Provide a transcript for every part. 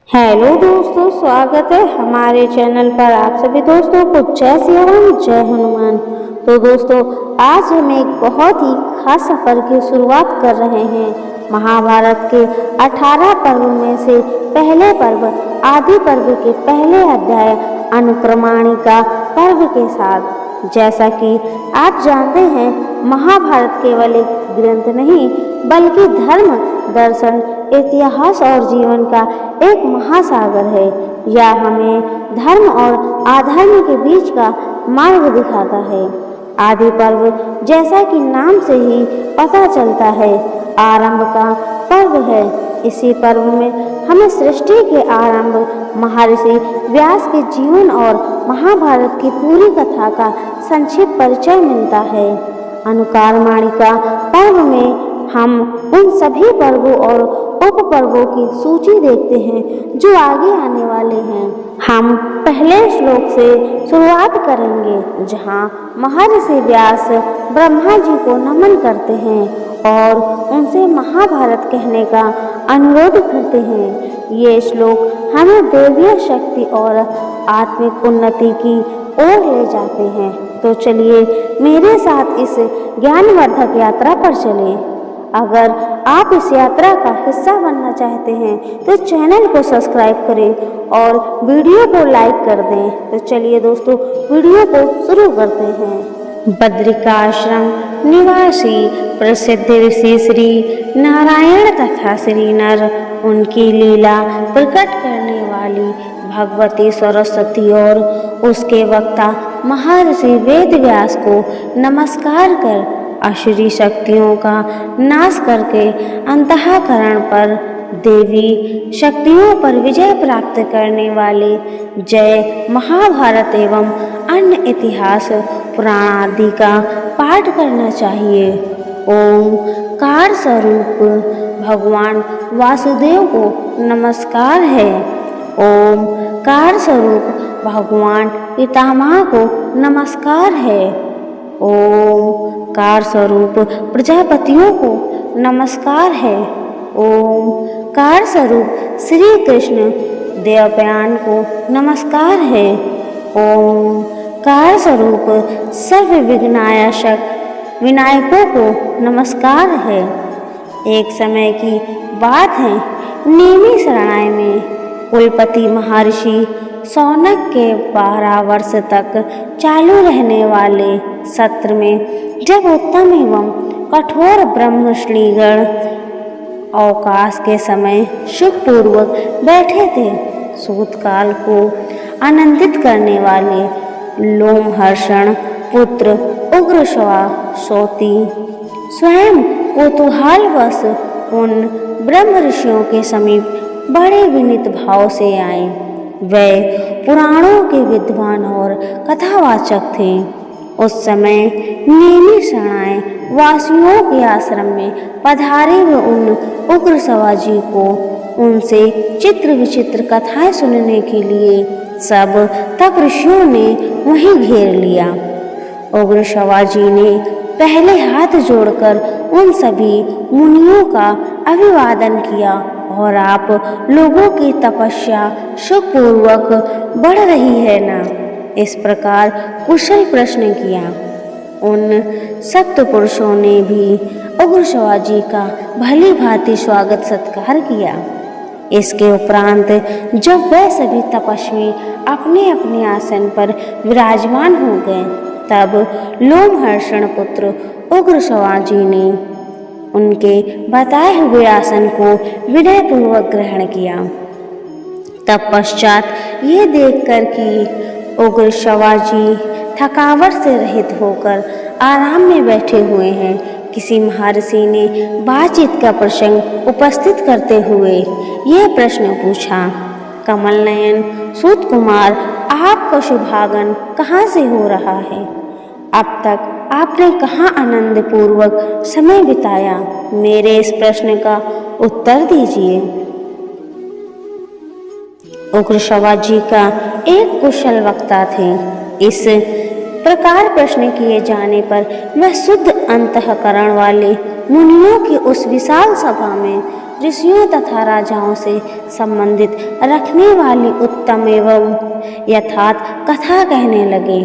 Hello दोस्तों, स्वागत है हमारे चैनल पर। आप सभी दोस्तों को जय श्री राम, जय हनुमान। तो दोस्तों, आज हम एक बहुत ही खास सफर की शुरुआत कर रहे हैं। महाभारत के 18 पर्व में से पहले पर्व आदि पर्व के पहले अध्याय अनुक्रमणिका पर्व के साथ। जैसा कि आप जानते हैं, महाभारत केवल एक ग्रंथ नहीं बल्कि धर्म, दर्शन, इतिहास और जीवन का एक महासागर है। यह हमें धर्म और अधर्म के बीच का मार्ग दिखाता है। आदि पर्व, जैसा कि नाम से ही पता चलता है, आरंभ का पर्व है। इसी पर्व में हमें सृष्टि के आरंभ, महर्षि व्यास के जीवन और महाभारत की पूरी कथा का संक्षिप्त परिचय मिलता है। अनुक्रमणिका पर्व में हम उन सभी पर्वों और उप पर्वों की सूची देखते हैं जो आगे आने वाले हैं। हम पहले श्लोक से शुरुआत करेंगे, जहां महर्षि व्यास ब्रह्मा जी को नमन करते हैं और उनसे महाभारत कहने का अनुरोध करते हैं। ये श्लोक हमें दैवीय शक्ति और आत्मिक उन्नति की ओर ले जाते हैं। तो चलिए मेरे साथ इस ज्ञानवर्धक यात्रा पर चलें। अगर आप इस यात्रा का हिस्सा बनना चाहते हैं तो चैनल को सब्सक्राइब करें और वीडियो को लाइक कर दें। तो चलिए दोस्तों, वीडियो को शुरू करते हैं। बद्रिकाश्रम निवासी प्रसिद्ध ऋषि श्री नारायण तथा श्री नर, उनकी लीला प्रकट करने वाली भगवती सरस्वती और उसके वक्ता महर्षि वेदव्यास को नमस्कार कर आसुरी शक्तियों का नाश करके अंतःकरण पर देवी शक्तियों पर विजय प्राप्त करने वाले जय महाभारत एवं अन्य इतिहास पुराण आदि का पाठ करना चाहिए। ओम कार स्वरूप भगवान वासुदेव को नमस्कार है। ओम कार स्वरूप भगवान पितामह को नमस्कार है। ओम कार स्वरूप प्रजापतियों को नमस्कार है। ओम कार स्वरूप श्री कृष्ण देवप्राण को नमस्कार है। ओम कार स्वरूप सर्व विघ्नायक विनायकों को नमस्कार है। एक समय की बात है, नेमी सराय में कुलपति महर्षि शौनक के 12 वर्ष तक चालू रहने वाले सत्र में जब उत्तम एवं कठोर ब्रह्मश्रीगण अवकाश के समय सुखपूर्वक बैठे थे, सूतकाल को आनंदित करने वाले लोमहर्षण पुत्र उग्रश्वा सोती स्वयं कौतूहलवश उन ब्रह्म ऋषियों के समीप बड़े विनीत भाव से आए। वे पुराणों के विद्वान और कथावाचक थे। उस समय नेमी सराय वासियों के आश्रम में पधारे हुए उन उग्रश्वा जी को उनसे चित्र विचित्र कथाएं सुनने के लिए सब तप ऋषियों ने वहीं घेर लिया। उग्रश्वा जी ने पहले हाथ जोड़कर उन सभी मुनियों का अभिवादन किया और आप लोगों की तपस्या सुखपूर्वक बढ़ रही है ना, इस प्रकार कुशल प्रश्न किया। उन सप्त पुरुषों ने भी उग्रश्वा जी का भली भांति स्वागत सत्कार किया। इसके उपरांत जब वह सभी तपस्वी अपने अपने आसन पर विराजमान हो गए, तब लोमहर्षण पुत्र उग्रश्वा जी ने उनके बताए हुए आसन को विनयपूर्वक ग्रहण किया। तत्पश्चात ये देखकर कि उग्रश्वा जी थकावट से रहित होकर आराम में बैठे हुए हैं, किसी महर्षि ने बातचीत का प्रसंग उपस्थित करते हुए यह प्रश्न पूछा, कमल नयन सूत कुमार, आपका शुभागमन कहाँ से हो रहा है? अब तक आपने कहाँ आनंद पूर्वक समय बिताया? मेरे इस प्रश्न का उत्तर दीजिए। उग्रश्वा जी का एक कुशल वक्ता थे। इस प्रकार प्रश्न किए जाने पर वह शुद्ध अंतःकरण वाले मुनियों की उस विशाल सभा में ऋषियों तथा राजाओं से संबंधित रखने वाली उत्तम एवं यथार्थ कथा कहने लगे।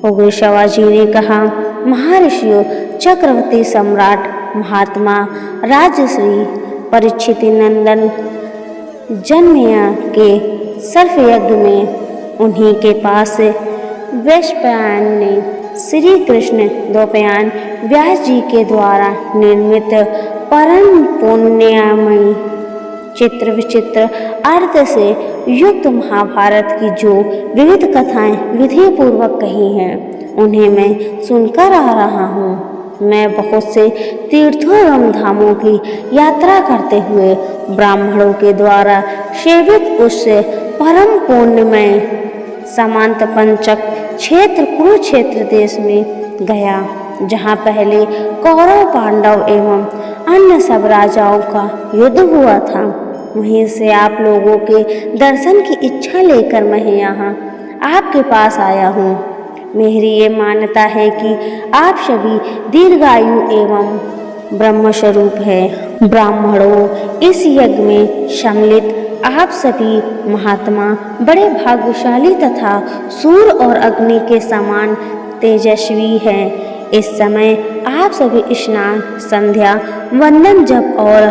उग्र शिवाजी ने कहा, महर्षियों, चक्रवर्ती सम्राट महात्मा राजश्री परीक्षित नंदन जनमेजय के सर्पयज्ञ में उन्हीं के पास वैशंपायन ने श्री कृष्ण द्वैपायन व्यास जी के द्वारा निर्मित परम पुण्यमयी चित्र विचित्र अर्थ से युक्त महाभारत की जो विविध कथाएं विधि पूर्वक कही हैं, उन्हें मैं सुनकर आ रहा हूँ। मैं बहुत से तीर्थों एवं धामों की यात्रा करते हुए ब्राह्मणों के द्वारा सेवित उस परम पुण्यमय समांत पंचक क्षेत्र कुरुक्षेत्र देश में गया, जहाँ पहले कौरव पांडव एवं अन्य सब राजाओं का युद्ध हुआ था। वहीं से आप लोगों के दर्शन की इच्छा लेकर मैं यहाँ आपके पास आया हूँ। मेरी ये मान्यता है कि आप सभी दीर्घायु एवं ब्रह्मस्वरूप हैं। ब्राह्मणों, इस यज्ञ में सम्मिलित आप सभी महात्मा बड़े भाग्यशाली तथा सूर्य और अग्नि के समान तेजस्वी हैं। इस समय आप सभी स्नान, संध्या, वंदन, जप और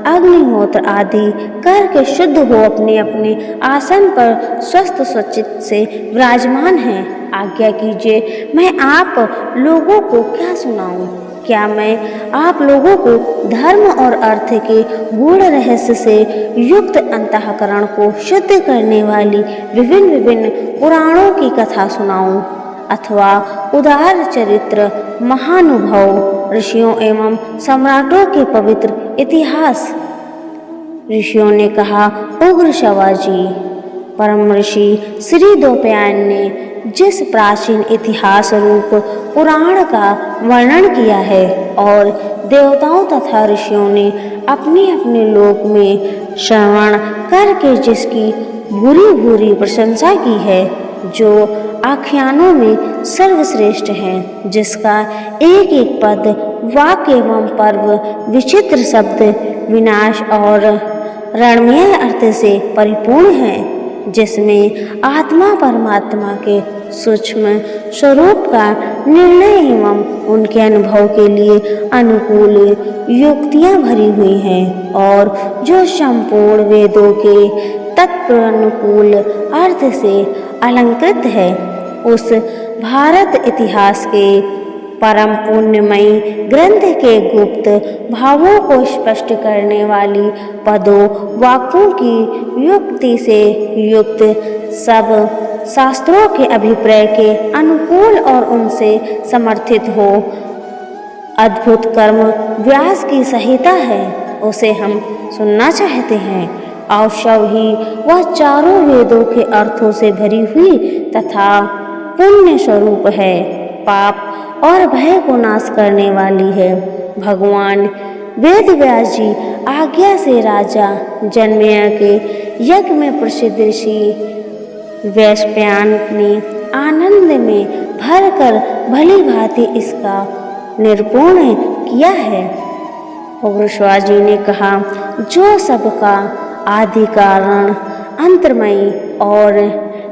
अग्निहोत्र आदि करके शुद्ध हो अपने अपने आसन पर स्वस्थ स्वचित से विराजमान हैं। आज्ञा कीजिए, मैं आप लोगों को क्या सुनाऊं? क्या मैं आप लोगों को धर्म और अर्थ के गूढ़ रहस्य से युक्त अंतःकरण को शुद्ध करने वाली विभिन्न विभिन्न पुराणों की कथा सुनाऊं, अथवा उदार चरित्र महानुभव ऋषियों एवं सम्राटों के पवित्र इतिहास? ऋषियों ने कहा, उग्र शिवाजी, परम ऋषि श्री द्वैपायन ने जिस प्राचीन इतिहास रूप पुराण का वर्णन किया है और देवताओं तथा ऋषियों ने अपने अपने लोक में श्रवण करके जिसकी भूरी भूरी प्रशंसा की है, जो आख्यानों में सर्वश्रेष्ठ है, जिसका एक एक पद, वाक्य एवं पर्व विचित्र शब्द, विनाश और रणमय अर्थ से परिपूर्ण है, जिसमें आत्मा परमात्मा के सूक्ष्म स्वरूप का निर्णय एवं उनके अनुभव के लिए अनुकूल युक्तियां भरी हुई हैं, और जो संपूर्ण वेदों के तत्वानुकूल अर्थ से अलंकृत है। उस भारत इतिहास के परम पुण्यमयी ग्रंथ के गुप्त भावों को स्पष्ट करने वाली पदों वाक्यों की युक्ति से युक्त सब शास्त्रों के अभिप्राय के अनुकूल और उनसे समर्थित हो अद्भुत कर्म व्यास की संहिता है, उसे हम सुनना चाहते हैं। अवश्य ही वह चारों वेदों के अर्थों से भरी हुई तथा पुण्य स्वरूप है, पाप और भय को नाश करने वाली है। भगवान वेद व्यास जी आज्ञा से राजा जनमेजय के यज्ञ में प्रसिद्ध ऋषि वैशंपायन ने आनंद में भरकर भली भांति इसका निरूपण किया है। उग्र शिवाजी ने कहा, जो सबका आदि कारण, अंतर्मयी और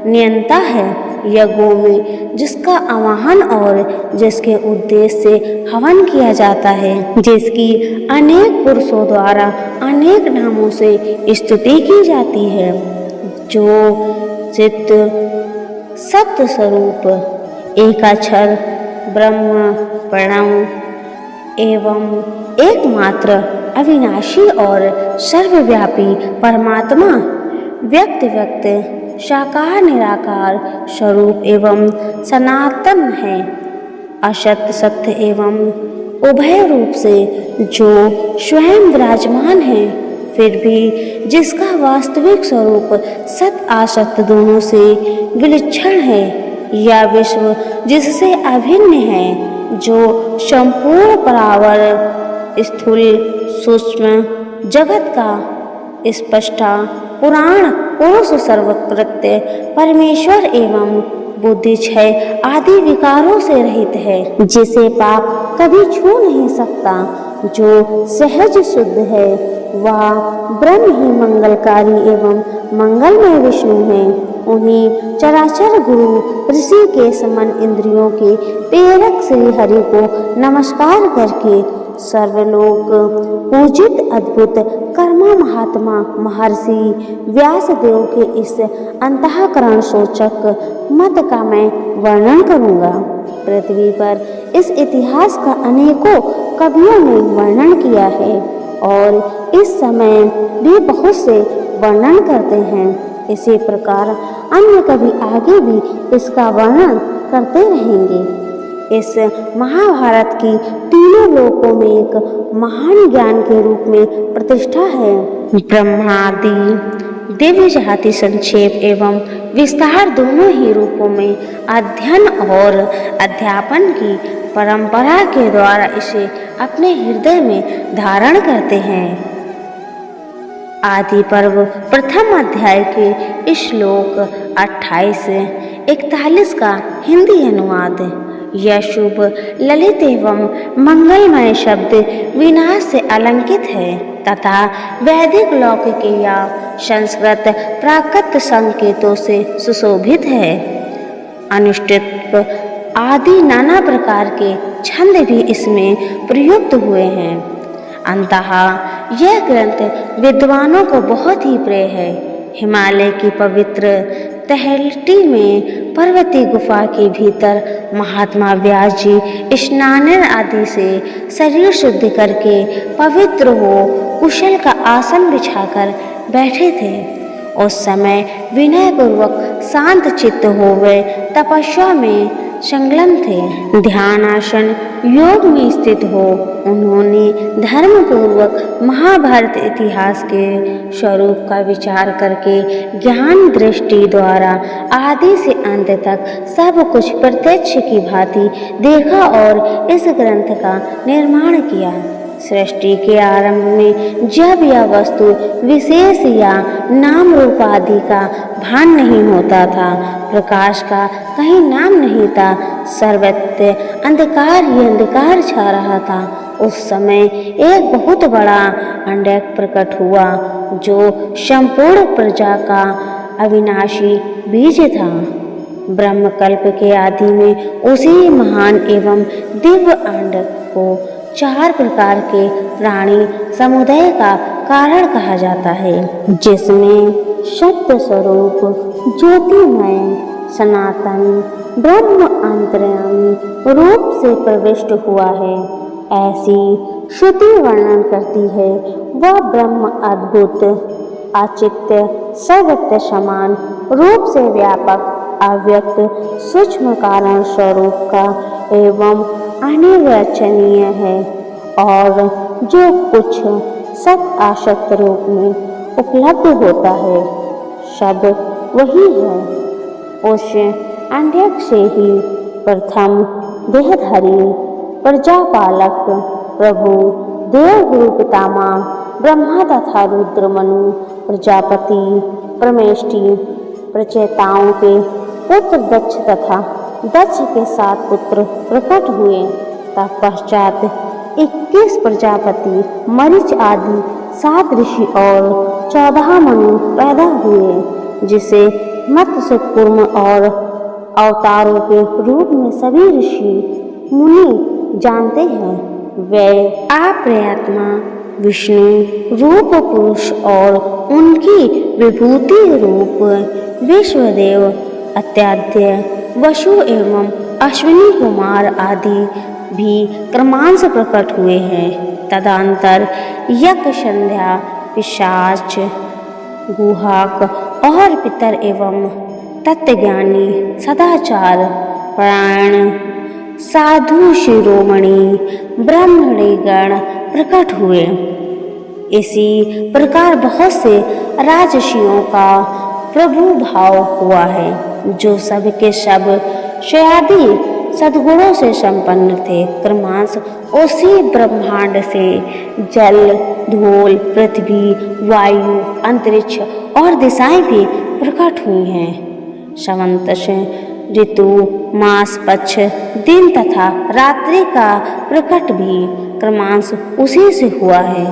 नियंता है, यज्ञों में जिसका आवाहन और जिसके उद्देश्य से हवन किया जाता है, जिसकी अनेक पुरुषों द्वारा अनेक नामों से स्तुति की जाती है, जो चित्त सत्य स्वरूप एकाक्षर ब्रह्म प्रणव एवं एकमात्र अविनाशी और सर्वव्यापी परमात्मा व्यक्त साकार निराकार स्वरूप एवं सनातन है, असत्य सत्य एवं उभय रूप से जो स्वयं विराजमान है, फिर भी जिसका वास्तविक स्वरूप सत असत दोनों से विलक्षण है, या विश्व जिससे अभिन्न है, जो संपूर्ण परावर स्थूल सूक्ष्म जगत का स्पष्टा पुराण पुरुष सर्वकृत्य परमेश्वर एवं बुद्धि क्षय आदि विकारों से रहित है, जिसे पाप कभी छू नहीं सकता, जो सहज शुद्ध है, वह ब्रह्म ही मंगलकारी एवं मंगलमय विष्णु हैं। उन्हीं चराचर गुरु ऋषि के समन इंद्रियों के प्रेरक श्री हरि को नमस्कार करके सर्वलोक पूजित अद्भुत कर्मा महात्मा महर्षि व्यासदेव के इस अंतःकरण सूचक मत का मैं वर्णन करूँगा। पृथ्वी पर इस इतिहास का अनेकों कवियों ने वर्णन किया है और इस समय भी बहुत से वर्णन करते हैं। इसी प्रकार अन्य कवि आगे भी इसका वर्णन करते रहेंगे। इस महाभारत की तीनों लोकों में एक महान ज्ञान के रूप में प्रतिष्ठा है। ब्रह्मादि दिव्य जाति संक्षेप एवं विस्तार दोनों ही रूपों में अध्ययन और अध्यापन की परंपरा के द्वारा इसे अपने हृदय में धारण करते हैं। आदि पर्व प्रथम अध्याय के श्लोक 28-41 का हिंदी अनुवाद। यह शुभ ललित एवं मंगलमय शब्द विनाश से अलंकित है तथा वैदिक लौकिक या संस्कृत प्राकृत संकेतों से सुशोभित है। अनुष्ठित आदि नाना प्रकार के छंद भी इसमें प्रयुक्त हुए हैं। अंततः यह ग्रंथ विद्वानों को बहुत ही प्रिय है। हिमालय की पवित्र तहलटी में पर्वतीय गुफा के भीतर महात्मा व्यास जी स्नान आदि से शरीर शुद्ध करके पवित्र हो कुशल का आसन बिछाकर बैठे थे। उस समय विनय पूर्वक शांत चित्त हो वे तपस्या में संलग्न थे। ध्यानासन योग में स्थित हो उन्होंने धर्म पूर्वक महाभारत इतिहास के स्वरूप का विचार करके ज्ञान दृष्टि द्वारा आदि से अंत तक सब कुछ प्रत्यक्ष की भांति देखा और इस ग्रंथ का निर्माण किया। सृष्टि के आरंभ में जब यह वस्तु विशेष या नाम रूप आदि का भान नहीं होता था, प्रकाश का कहीं नाम नहीं था, सर्वत्र अंधकार ही अंधकार छा रहा था, उस समय एक बहुत बड़ा अंडक प्रकट हुआ जो संपूर्ण प्रजा का अविनाशी बीज था। ब्रह्मकल्प के आदि में उसी महान एवं दिव्य अंडक को 4 प्रकार के प्राणी समुदाय का कारण कहा जाता है, जिसमें सत्य स्वरूप ज्योतिमय सनातन ब्रह्म अंतर्यामी रूप से प्रविष्ट हुआ है। ऐसी श्रुति वर्णन करती है वह ब्रह्म अद्भुत अचित्य सर्वत्र समान रूप से व्यापक अव्यक्त सूक्ष्म कारण स्वरूप का एवं अनिर्वचनीय है और जो कुछ सत आसक्त रूप में उपलब्ध होता है सब वही है। उस अंडक से ही प्रथम देहधारी प्रजापालक प्रभु देवगुरु पितामह ब्रह्मा तथा रुद्रमनु प्रजापति परमेष्टि प्रचेताओं के पुत्र दक्ष तथा दक्ष के 7 पुत्र प्रकट हुए। तत्पश्चात 21 प्रजापति मरीच आदि 7 ऋषि और 14 मनु पैदा हुए, जिसे मत्स्य कूर्म और अवतारों के रूप में सभी ऋषि मुनि जानते हैं। वे अप्रयत्मा विष्णु रूप पुरुष और उनकी विभूति रूप विश्वदेव अत्याद्य वसु एवं अश्विनी कुमार आदि भी क्रमांश प्रकट हुए हैं। तदंतर यज्ञ संध्या पिशाच गुहाक और पितर एवं तत्वज्ञानी सदाचार प्राण साधु शिरोमणि ब्राह्मणी गण प्रकट हुए। इसी प्रकार बहुत से राजर्षियों का प्रभु भाव हुआ है, जो सब के सब स्वयादि सद्गुणों से संपन्न थे। क्रमांश उसी ब्रह्मांड से जल धूल पृथ्वी वायु अंतरिक्ष और दिशाएं भी प्रकट हुई हैं। संवत ऋतु मास पक्ष दिन तथा रात्रि का प्रकट भी क्रमांश उसी से हुआ है।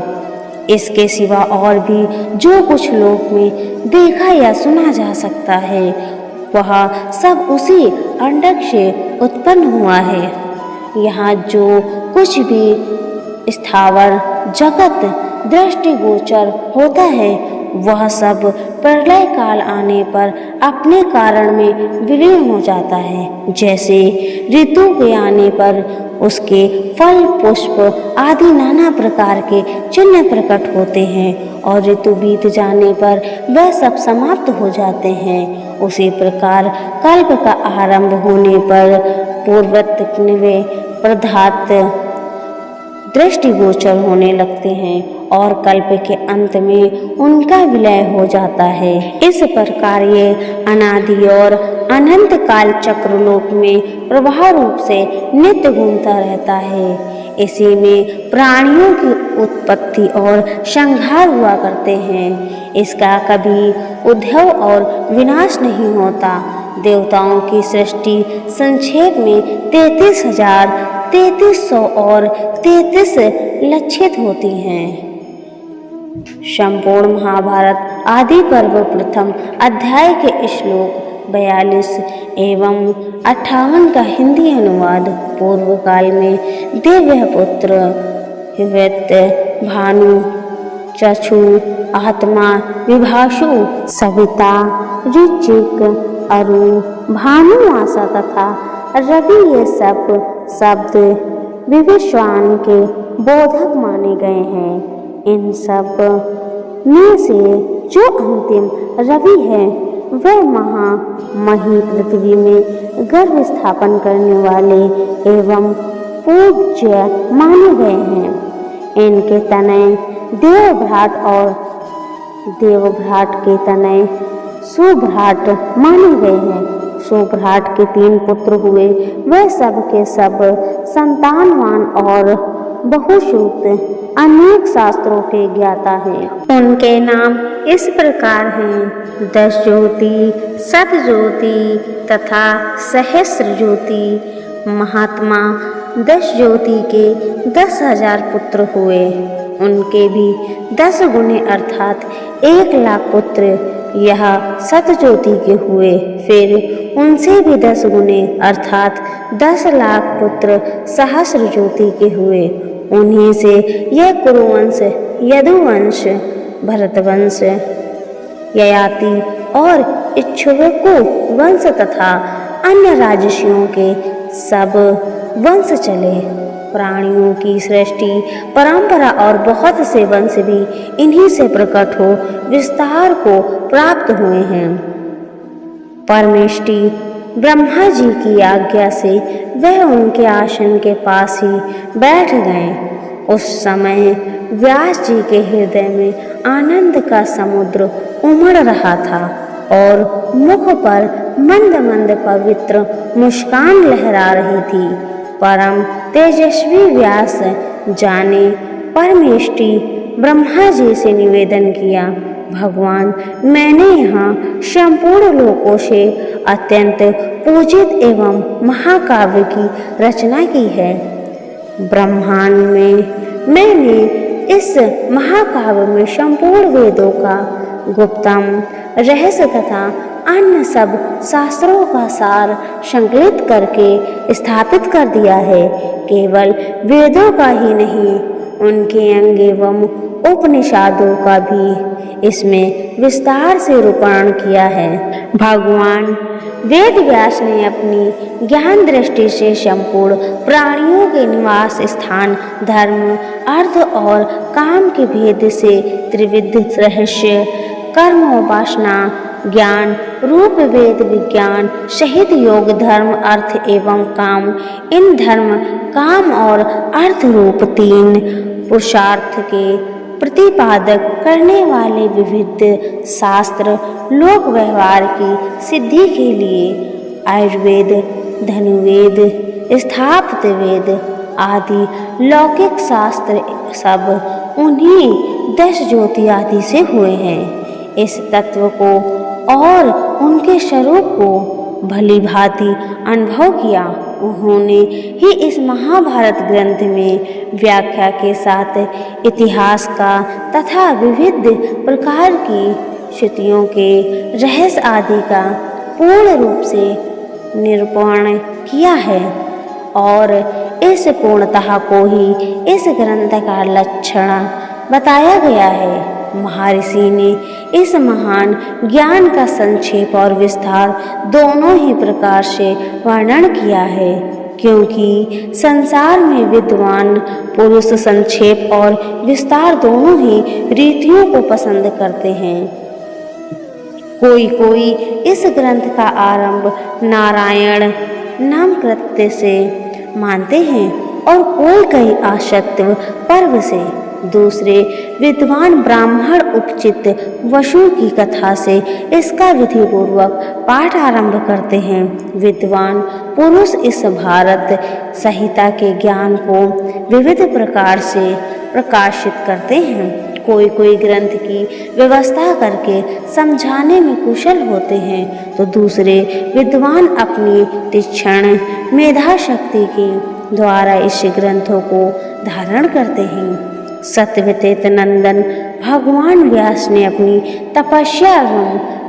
इसके सिवा और भी जो कुछ लोक में देखा या सुना जा सकता है वह सब उसी अंडक से उत्पन्न हुआ है। यहाँ जो कुछ भी स्थावर जगत दृष्टिगोचर होता है वह सब प्रलय काल आने पर अपने कारण में विलीन हो जाता है। जैसे ऋतु के आने पर उसके फल पुष्प आदि नाना प्रकार के चिन्ह प्रकट होते हैं और ऋतु बीत जाने पर वह सब समाप्त हो जाते हैं। उसी प्रकार कल्प का आरंभ होने पर पूर्वत पदार्थ दृष्टिगोचर होने लगते हैं और कल्प के अंत में उनका विलय हो जाता है। इस प्रकार ये अनादि और अनंत काल चक्रलोक में प्रवाह रूप से नित्य घूमता रहता है। इसी में प्राणियों की उत्पत्ति और संहार हुआ करते हैं। इसका कभी उद्भव और विनाश नहीं होता। देवताओं की सृष्टि संक्षेप में 33,3300 और 33 लक्षित होती हैं। संपूर्ण महाभारत आदि पर्व प्रथम अध्याय के श्लोक 42 एवं 58 का हिंदी अनुवाद पूर्व काल में दिव्य पुत्र हिवृत्य भानु चक्षु आत्मा विभाषु सविता ऋचिक अरु भानु आशा तथा रवि ये सब शब्द विविश्वान के बोधक माने गए हैं। इन सब में से जो अंतिम रवि है वह मही पृथ्वी में गर्भ स्थापन करने वाले एवं पूज्य माने गए हैं। इनके तनय देवभ्राट और देवभ्राट के तनय सुभ्राट माने गए हैं। सुभ्राट के 3 पुत्र हुए, वह सब के सब संतानवान और बहुश्रुत अनेक शास्त्रों के ज्ञाता हैं। उनके नाम इस प्रकार हैं: 10 ज्योति, सतज्योति तथा सहस्र ज्योति। महात्मा 10 ज्योति के 10,000 पुत्र हुए। उनके भी 10 गुणे अर्थात 1,00,000 पुत्र यह सतज्योति के हुए। फिर उनसे भी 10 गुणे अर्थात 10,00,000 पुत्र सहस्र ज्योति के हुए। उन्हीं से यह कुरुवंश, यदुवंश, भरतवंश, ययाति और इक्ष्वाकु वंश तथा अन्य राजर्षियों के सब वंश चले। प्राणियों की सृष्टि परंपरा और बहुत से वंश भी इन्हीं से प्रकट हो विस्तार को प्राप्त हुए हैं। परमेष्टि ब्रह्मा जी की आज्ञा से वह उनके आसन के पास ही बैठ गए। उस समय व्यास जी के हृदय में आनंद का समुद्र उमड़ रहा था और मुख पर मंद मंद पवित्र मुस्कान लहरा रही थी। परम तेजस्वी व्यास जाने परमेष्टि ब्रह्मा जी से निवेदन किया, भगवान, मैंने यहाँ संपूर्ण लोकों से अत्यंत पूजित एवं महाकाव्य की रचना की है। ब्रह्मांड में मैंने इस महाकाव्य में संपूर्ण वेदों का गुप्तम रहस्य तथा अन्य सब शास्त्रों का सार संकलित करके स्थापित कर दिया है। केवल वेदों का ही नहीं, उनके अंग एवं उपनिषदों का भी इसमें विस्तार से रूपण किया है। भगवान वेद व्यास ने अपनी ज्ञान दृष्टि से संपूर्ण प्राणियों के निवास स्थान, धर्म, अर्थ और काम के भेद से त्रिविध रहस्य, कर्म, उपासना, ज्ञान रूप वेद विज्ञान सहित योग, धर्म, अर्थ एवं काम, इन धर्म, काम और अर्थ रूप 3 पुरुषार्थ के प्रतिपादक करने वाले विविध शास्त्र लोक व्यवहार की सिद्धि के लिए आयुर्वेद, धनुर्वेद, स्थापत्य वेद आदि लौकिक शास्त्र सब उन्हीं 10 ज्योति आदि से हुए हैं। इस तत्व को और उनके स्वरूप को भली भांति अनुभव किया, उन्होंने ही इस महाभारत ग्रंथ में व्याख्या के साथ इतिहास का तथा विविध प्रकार की श्रुतियों के रहस्य आदि का पूर्ण रूप से निरूपण किया है और इस पूर्णतः को ही इस ग्रंथ का लक्षण बताया गया है। महर्षि ने इस महान ज्ञान का संक्षेप और विस्तार दोनों ही प्रकार से वर्णन किया है, क्योंकि संसार में विद्वान पुरुष संक्षेप और विस्तार दोनों ही रीतियों को पसंद करते हैं। कोई इस ग्रंथ का आरंभ नारायण नाम कृत्य से मानते हैं और कोई आशक्ति पर्व से, दूसरे विद्वान ब्राह्मण उपचित वसु की कथा से इसका विधि पूर्वक पाठ आरंभ करते हैं। विद्वान पुरुष इस भारत संहिता के ज्ञान को विविध प्रकार से प्रकाशित करते हैं। कोई ग्रंथ की व्यवस्था करके समझाने में कुशल होते हैं, तो दूसरे विद्वान अपनी तीक्ष्ण मेधा शक्ति के द्वारा इस ग्रंथों को धारण करते हैं। सत्यवतीत नंदन भगवान व्यास ने अपनी तपस्या एवं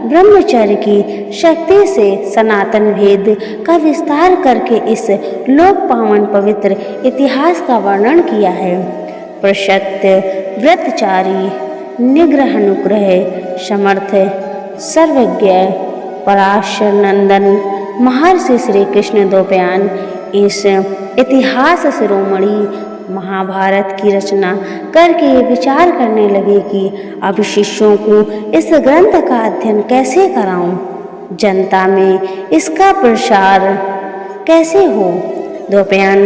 ब्रह्मचर्य की शक्ति से सनातन भेद का विस्तार करके इस लोक पावन पवित्र इतिहास का वर्णन किया है। प्रशस्त व्रतचारी निग्रहानुग्रह समर्थ सर्वज्ञ पराशर नंदन महर्षि श्री कृष्ण द्वैपायन इस इतिहास शिरोमणि महाभारत की रचना करके ये विचार करने लगे कि अब शिष्यों को इस ग्रंथ का अध्ययन कैसे कराऊं, जनता में इसका प्रसार कैसे हो। द्वैपायन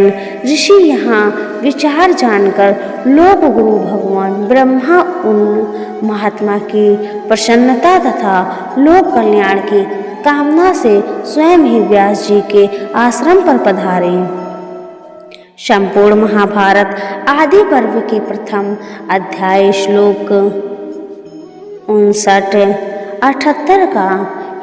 ऋषि यहाँ विचार जानकर लोक गुरु भगवान ब्रह्मा उन महात्मा की प्रसन्नता तथा लोक कल्याण की कामना से स्वयं ही व्यास जी के आश्रम पर पधारे। संपूर्ण महाभारत आदि पर्व के प्रथम अध्याय श्लोक 59-78 का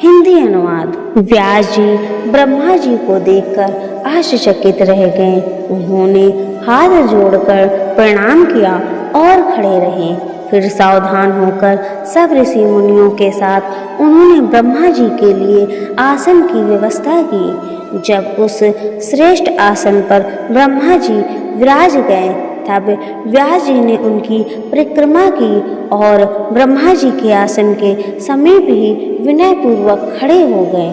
हिंदी अनुवाद। व्यास जी ब्रह्मा जी को देखकर आश्चर्यचकित रह गए। उन्होंने हाथ जोड़कर प्रणाम किया और खड़े रहे। फिर सावधान होकर सब ऋषि मुनियों के साथ उन्होंने ब्रह्मा जी के लिए आसन की व्यवस्था की। जब उस श्रेष्ठ आसन पर ब्रह्मा जी विराज गए, तब व्यास जी ने उनकी परिक्रमा की और ब्रह्मा जी के आसन के समीप ही विनय पूर्वक खड़े हो गए।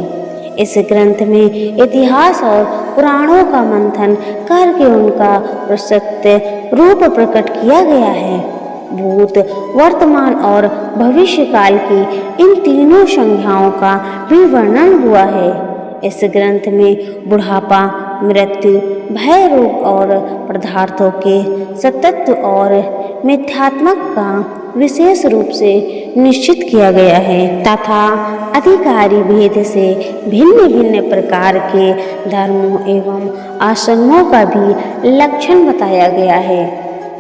इस ग्रंथ में इतिहास और पुराणों का मंथन करके उनका प्रसक्त रूप प्रकट किया गया है। भूत, वर्तमान और भविष्य काल की इन तीनों संज्ञाओं का भी वर्णन हुआ है। इस ग्रंथ में बुढ़ापा, मृत्यु, भय, रोग और पदार्थों के सतत्व और मिथ्यात्मक का विशेष रूप से निश्चित किया गया है तथा अधिकारी भेद से भिन्न भिन्न प्रकार के धर्मों एवं आश्रमों का भी लक्षण बताया गया है।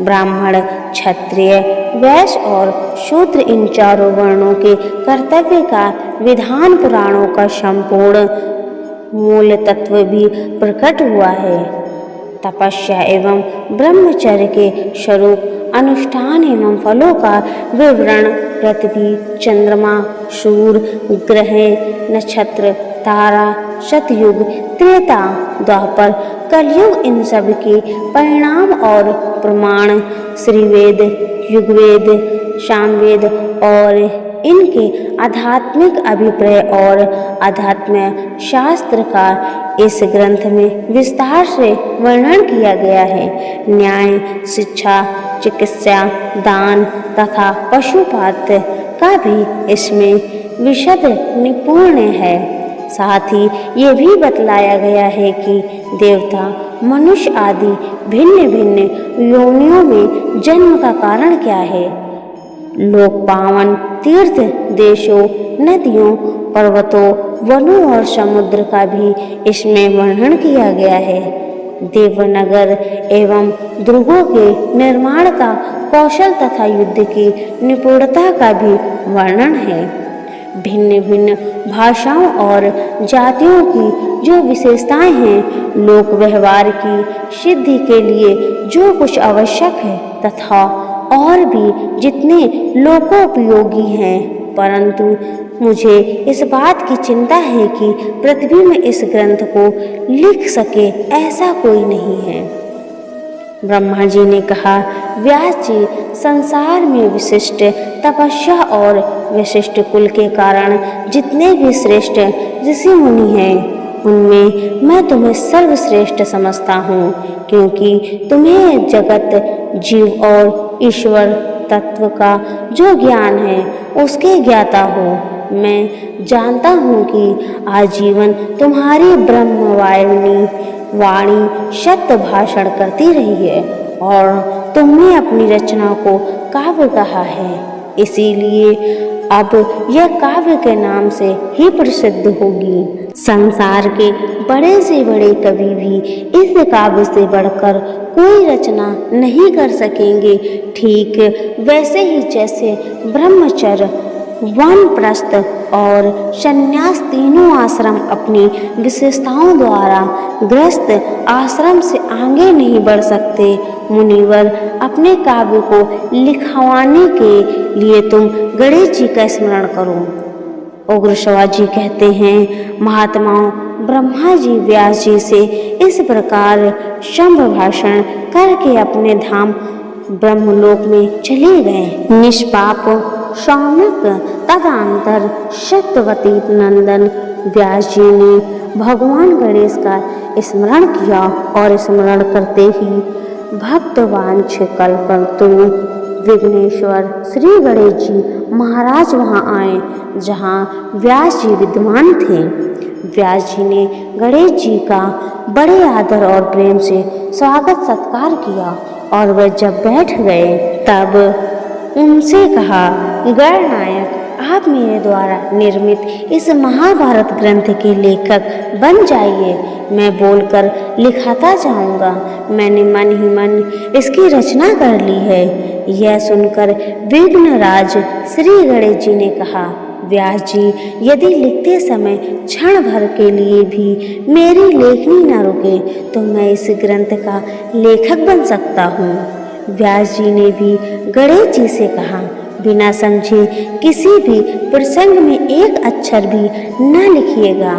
ब्राह्मण, क्षत्रिय, वैश्य और शूद्र इन चारों वर्णों के कर्तव्य का विधान पुराणों का संपूर्ण मूल तत्व भी प्रकट हुआ है। तपस्या एवं ब्रह्मचर्य के स्वरूप, अनुष्ठान एवं फलों का विवरण, पृथ्वी, चंद्रमा, सूर्य, ग्रह, नक्षत्र, तारा, सतयुग, त्रेता, द्वापर, कलयुग, इन सब के परिणाम और प्रमाण, श्रीवेद, युगवेद, सामवेद और इनके आध्यात्मिक अभिप्राय और अध्यात्म शास्त्र का इस ग्रंथ में विस्तार से वर्णन किया गया है। न्याय, शिक्षा, चिकित्सा, दान तथा पशुपात का भी इसमें विशद निपुण है। साथ ही ये भी बतलाया गया है कि देवता, मनुष्य आदि भिन्न भिन्न योनियों में जन्म का कारण क्या है। लोक पावन तीर्थ देशों, नदियों, पर्वतों, वनों और समुद्र का भी इसमें वर्णन किया गया है। देवनगर एवं दुर्गों के निर्माण का कौशल तथा युद्ध की निपुणता का भी वर्णन है। भिन्न भिन्न भाषाओं और जातियों की जो विशेषताएं हैं, लोक व्यवहार की सिद्धि के लिए जो कुछ आवश्यक है तथा और भी जितने लोकोपयोगी हैं, परंतु मुझे इस बात की चिंता है कि पृथ्वी में इस ग्रंथ को लिख सके ऐसा कोई नहीं है। ब्रह्मा जी ने कहा, व्यास जी, संसार में विशिष्ट तपस्या और विशिष्ट कुल के कारण जितने भी श्रेष्ठ ऋषि मुनि हैं, उनमें मैं तुम्हें सर्वश्रेष्ठ समझता हूँ, क्योंकि तुम्हें जगत, जीव और ईश्वर तत्व का जो ज्ञान है उसके ज्ञाता हो। मैं जानता हूँ कि आजीवन तुम्हारी वाणी शब्द भाषण करती रही है और तुमने अपनी रचना को काव्य कहा है, इसीलिए अब यह काव्य के नाम से ही प्रसिद्ध होगी। संसार के बड़े से बड़े कवि भी इस काव्य से बढ़कर कोई रचना नहीं कर सकेंगे। ठीक वैसे ही जैसे ब्रह्मचर्य, वानप्रस्थ और संन्यास तीनों आश्रम अपनी विशेषताओं द्वारा गृहस्थ आश्रम से आगे नहीं बढ़ सकते, मुनिवर अपने काव्य को लिखवाने के लिए तुम गणेश जी का स्मरण करो। उग्र शिवाजी कहते हैं, महात्माओं, ब्रह्मा जी व्यास जी से इस प्रकार शंभ भाषण करके अपने धाम ब्रह्मलोक में चले गए। निष्पाप सौनक तदंतर सत्यवती नंदन व्यास जी ने भगवान गणेश का स्मरण किया और स्मरण करते ही भक्तवांछ कल्पतरु विघ्नेश्वर श्री गणेश जी महाराज वहां आए, जहां व्यास जी विद्यमान थे। व्यास जी ने गणेश जी का बड़े आदर और प्रेम से स्वागत सत्कार किया और वे जब बैठ गए तब उनसे कहा, गणनायक, आप मेरे द्वारा निर्मित इस महाभारत ग्रंथ के लेखक बन जाइए। मैं बोलकर लिखाता जाऊंगा। मैंने मन ही मन इसकी रचना कर ली है। यह सुनकर विघ्नराज श्री गणेश जी ने कहा, व्यास जी, यदि लिखते समय क्षण भर के लिए भी मेरी लेखनी न रुके तो मैं इस ग्रंथ का लेखक बन सकता हूँ। व्यास जी ने भी गणेश जी से कहा, बिना समझे किसी भी प्रसंग में एक अक्षर भी न लिखिएगा।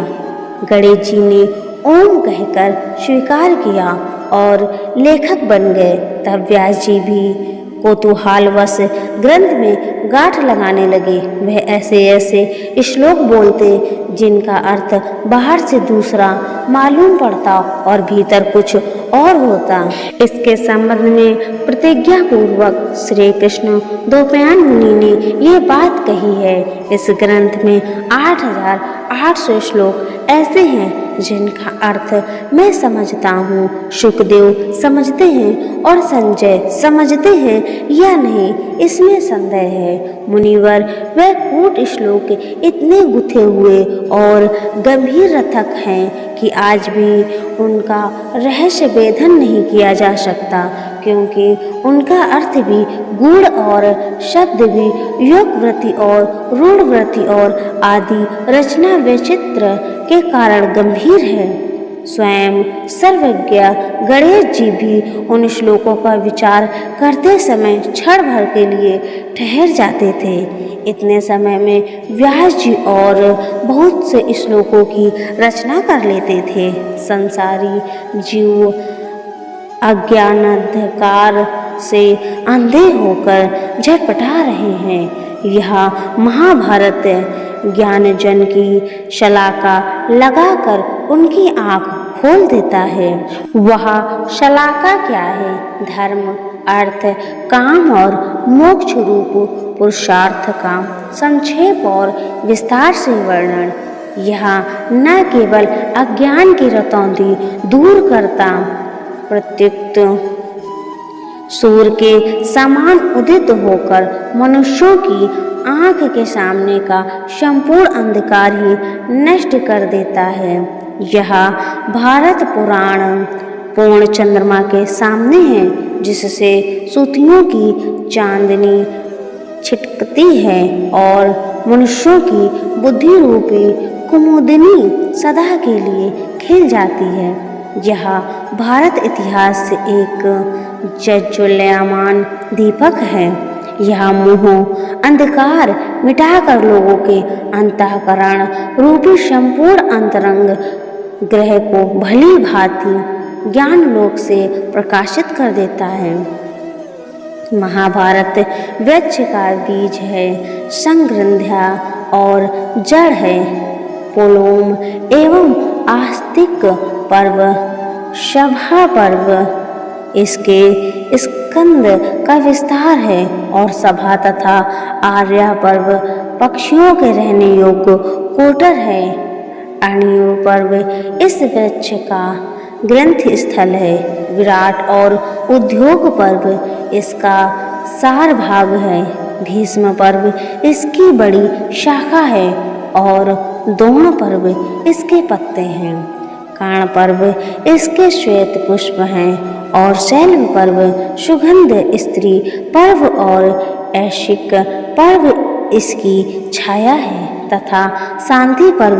गणेश जी ने ओम कहकर स्वीकार किया और लेखक बन गए। तब व्यास जी भी कौतूहलवश ग्रंथ में गांठ लगाने लगे। वह ऐसे ऐसे श्लोक बोलते जिनका अर्थ बाहर से दूसरा मालूम पड़ता और भीतर कुछ और होता। इसके संबंध में प्रतिज्ञा पूर्वक श्री कृष्ण द्वैपायन मुनि ने ये बात कही है। इस ग्रंथ में 8800 श्लोक ऐसे हैं जिनका अर्थ मैं समझता हूँ, सुखदेव समझते हैं और संजय समझते हैं या नहीं, इसमें संदेह है। मुनिवर, वह कूट श्लोक इतने गुथे हुए और गंभीर रथक हैं कि आज भी उनका रहस्य भेदन नहीं किया जा सकता, क्योंकि उनका अर्थ भी गूढ़ और शब्द भी योगवृत्ति और रूढ़वृत्ति और आदि रचना वैचित्र के कारण गंभीर है। स्वयं सर्वज्ञ गणेश जी भी उन श्लोकों का विचार करते समय क्षण भर के लिए ठहर जाते थे। इतने समय में व्यास जी और बहुत से श्लोकों की रचना कर लेते थे। संसारी जीव अज्ञानांधकार से अंधे होकर झटपटा रहे हैं। यह महाभारत ज्ञानजन की शलाका लगाकर उनकी आँख खोल देता है। वह शलाका क्या है? धर्म, अर्थ, काम और मोक्ष रूप पुरुषार्थ का संक्षेप और विस्तार से वर्णन। यह न केवल अज्ञान की रतौंधी दूर करता, प्रत्युत सूर्य के समान उदित होकर मनुष्यों की आँख के सामने का संपूर्ण अंधकार ही नष्ट कर देता है। यह भारत पुराण पूर्ण चंद्रमा के सामने है, जिससे सूतियों की चांदनी छिटकती है और मनुष्यों की बुद्धि रूपी कुमुदिनी सदा के लिए खिल जाती है। यह भारत इतिहास से एक ज्वलयमान दीपक है। यह मोह अंधकार मिटाकर लोगों के अंतःकरण रूपी संपूर्ण अंतरंग ग्रह को भली भांति ज्ञान लोक से प्रकाशित कर देता है। महाभारत वृक्ष का बीज है, संग्रंथ्या और जड़ है। पोलोम एवं आस्तिक पर्व, सभा पर्व इसके स्कंद का विस्तार है और सभा तथा आर्या पर्व पक्षियों के रहने योग्य कोटर है। अणियो पर्व इस वृक्ष का ग्रंथ स्थल है। विराट और उद्योग पर्व इसका सार भाग है। भीष्म पर्व इसकी बड़ी शाखा है और द्रोण पर्व इसके पत्ते हैं। कर्ण पर्व इसके श्वेत पुष्प हैं और शैल पर्व सुगंध स्त्री पर्व और ऐशिक पर्व इसकी छाया है तथा शांति पर्व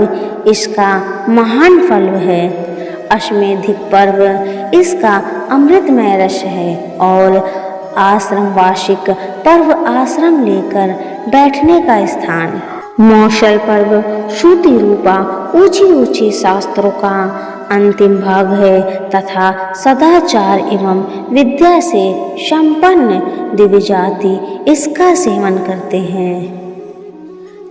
इसका महान फल है। अश्वमेधिक पर्व इसका अमृतमय रस है और आश्रम वार्षिक पर्व आश्रम लेकर बैठने का स्थान। मौसल पर्व श्रुति रूपा ऊंची ऊंची शास्त्रों का अंतिम भाग है तथा सदाचार एवं विद्या से संपन्न दिव्य जाति इसका सेवन करते हैं।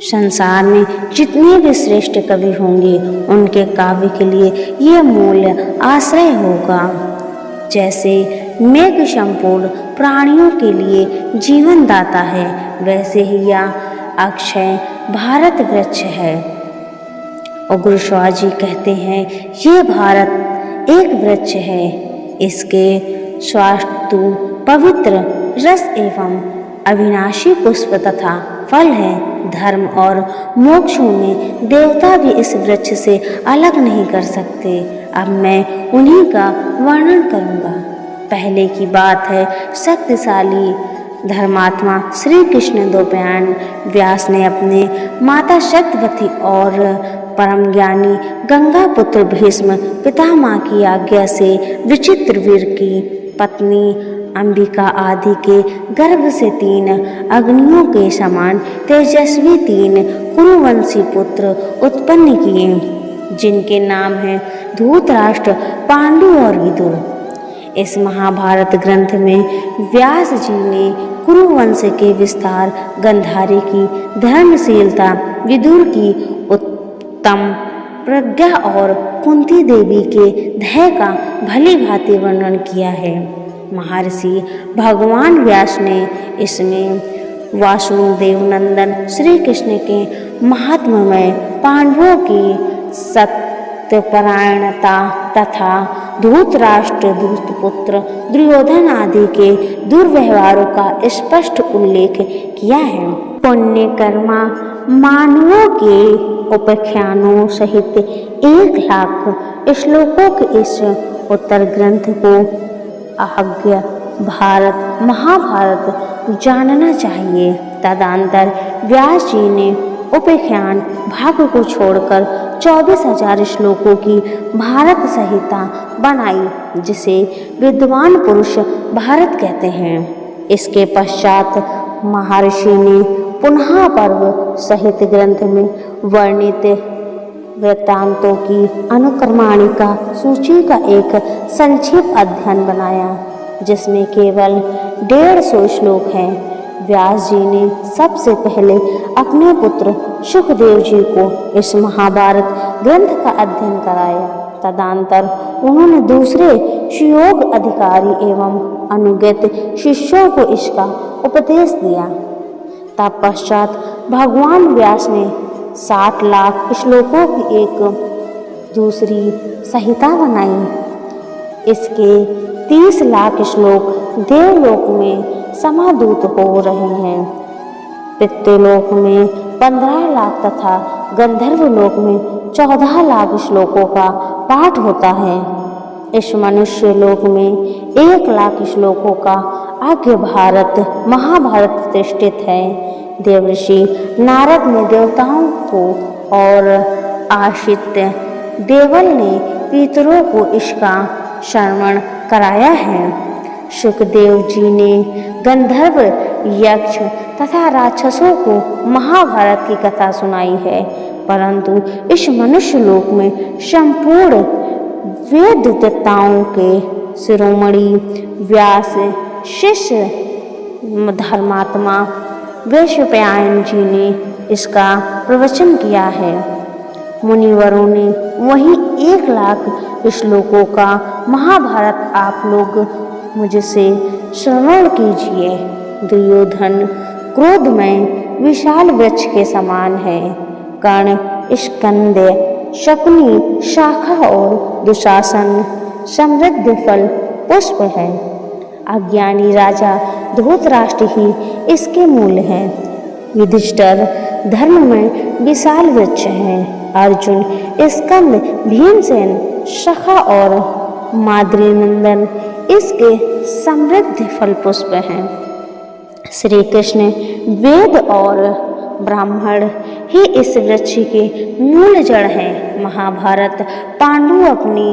संसार में जितने भी श्रेष्ठ कवि होंगे उनके काव्य के लिए ये मूल्य आश्रय होगा। जैसे मेघ संपूर्ण प्राणियों के लिए जीवन दाता है, वैसे ही यह अक्षय भारत वृक्ष है। उग्र स्वाजी कहते हैं ये भारत एक वृक्ष है। इसके स्वास्थु पवित्र रस एवं अविनाशी पुष्प तथा फल है। धर्म और मोक्षों में देवता भी इस वृक्ष से अलग नहीं कर सकते। अब मैं उन्हीं का वर्णन करूंगा। पहले की बात है, शक्तिशाली धर्मात्मा श्री कृष्ण द्वैपायन व्यास ने अपने माता सत्यवती और परम ज्ञानी गंगा पुत्र भीष्म पितामह की आज्ञा से विचित्र वीर की पत्नी अंबिका आदि के गर्भ से 3 अग्नियों के समान तेजस्वी 3 कुरुवंशी पुत्र उत्पन्न किए, जिनके नाम हैं धृतराष्ट्र, पांडु और विदुर। इस महाभारत ग्रंथ में व्यास जी ने कुरुवंश के विस्तार, गंधारी की धर्मशीलता, विदुर की उत्तम प्रज्ञा और कुंती देवी के धैर्य का भली भांति वर्णन किया है। महर्षि भगवान व्यास ने इसमें वासुदेव नंदन श्री कृष्ण के महात्म्य, पांडवों की सत्यपरायणता तथा धृतराष्ट्र, दुष्टपुत्र, दुर्योधन आदि के दुर्व्यवहारों का स्पष्ट उल्लेख किया है। पुण्य कर्मा मानवों के उपाख्यानों सहित 1,00,000 श्लोकों के इस उत्तर ग्रंथ को आज्ञा भारत महाभारत जानना चाहिए। तदंतर व्यास जी ने उपाख्यान भाग को छोड़कर 24,000 श्लोकों की भारत संहिता बनाई, जिसे विद्वान पुरुष भारत कहते हैं। इसके पश्चात महर्षि ने पुनः पर्व सहित ग्रंथ में वर्णित वृत्तांतों की अनुक्रमणिका सूची का एक संक्षिप्त अध्ययन बनाया, जिसमें केवल 150 श्लोक हैं। व्यास जी ने सबसे पहले अपने पुत्र सुखदेव जी को इस महाभारत ग्रंथ का अध्ययन कराया। तदंतर उन्होंने दूसरे सुयोग अधिकारी एवं अनुगत शिष्यों को इसका उपदेश दिया। तत्पश्चात भगवान व्यास ने 60 लाख श्लोकों की एक दूसरी संहिता बनाई। इसके 30 लाख श्लोक देवलोक में समादूत हो रहे हैं। पितृलोक में 15 लाख तथा गंधर्व लोक में 14 लाख श्लोकों का पाठ होता है। इस मनुष्य लोक में 1 लाख श्लोकों का आज्ञा भारत महाभारत प्रतिष्ठित है। देवर्षि नारद ने देवताओं को और आदित्य देवल ने पितरों को इसका श्रवण कराया है। सुखदेव जी ने गंधर्व, यक्ष तथा राक्षसों को महाभारत की कथा सुनाई है, परंतु इस मनुष्य लोक में संपूर्ण वेदवेत्ताओं के शिरोमणि व्यास शिष्य धर्मात्मा वैशंपायन जी ने इसका प्रवचन किया है। मुनिवरों ने वहीं 1,00,000 श्लोकों का महाभारत आप लोग मुझसे श्रवण कीजिए। दुर्योधन क्रोधमय विशाल वृक्ष के समान है। कर्ण स्कंद, शकुनी शाखा और दुशासन समृद्ध फल पुष्प है। अज्ञानी राजा धृतराष्ट्र ही इसके मूल है। युधिष्ठिर धर्म में विशाल वृक्ष है। अर्जुन स्कंद, भीमसेन शाखा और माद्री नंदन इसके समृद्ध फल पुष्प हैं। श्री कृष्ण वेद और ब्राह्मण ही इस वृक्ष के मूल जड़ हैं। महाभारत पांडु अपनी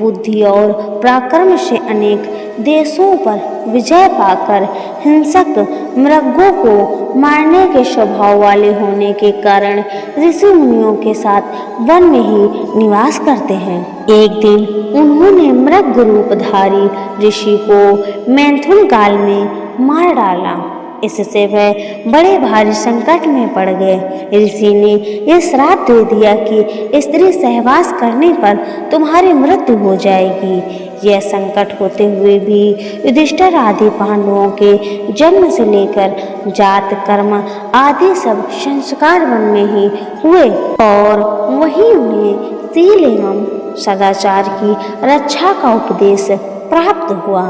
बुद्धि और पराक्रम से अनेक देशों पर विजय पाकर हिंसक मृगों को मारने के स्वभाव वाले होने के कारण ऋषि मुनियों के साथ वन में ही निवास करते हैं। एक दिन उन्होंने मृग रूपधारी ऋषि को मैथुन काल में मार डाला। इससे वह बड़े भारी संकट में पड़ गए। ऋषि ने यह श्राप दे दिया कि स्त्री सहवास करने पर तुम्हारी मृत्यु हो जाएगी। यह संकट होते हुए भी युधिष्ठिर आदि पांडवों के जन्म से लेकर जात कर्म आदि सब संस्कार वन में ही हुए और वहीं उन्हें शील एवं सदाचार की रक्षा का उपदेश प्राप्त हुआ।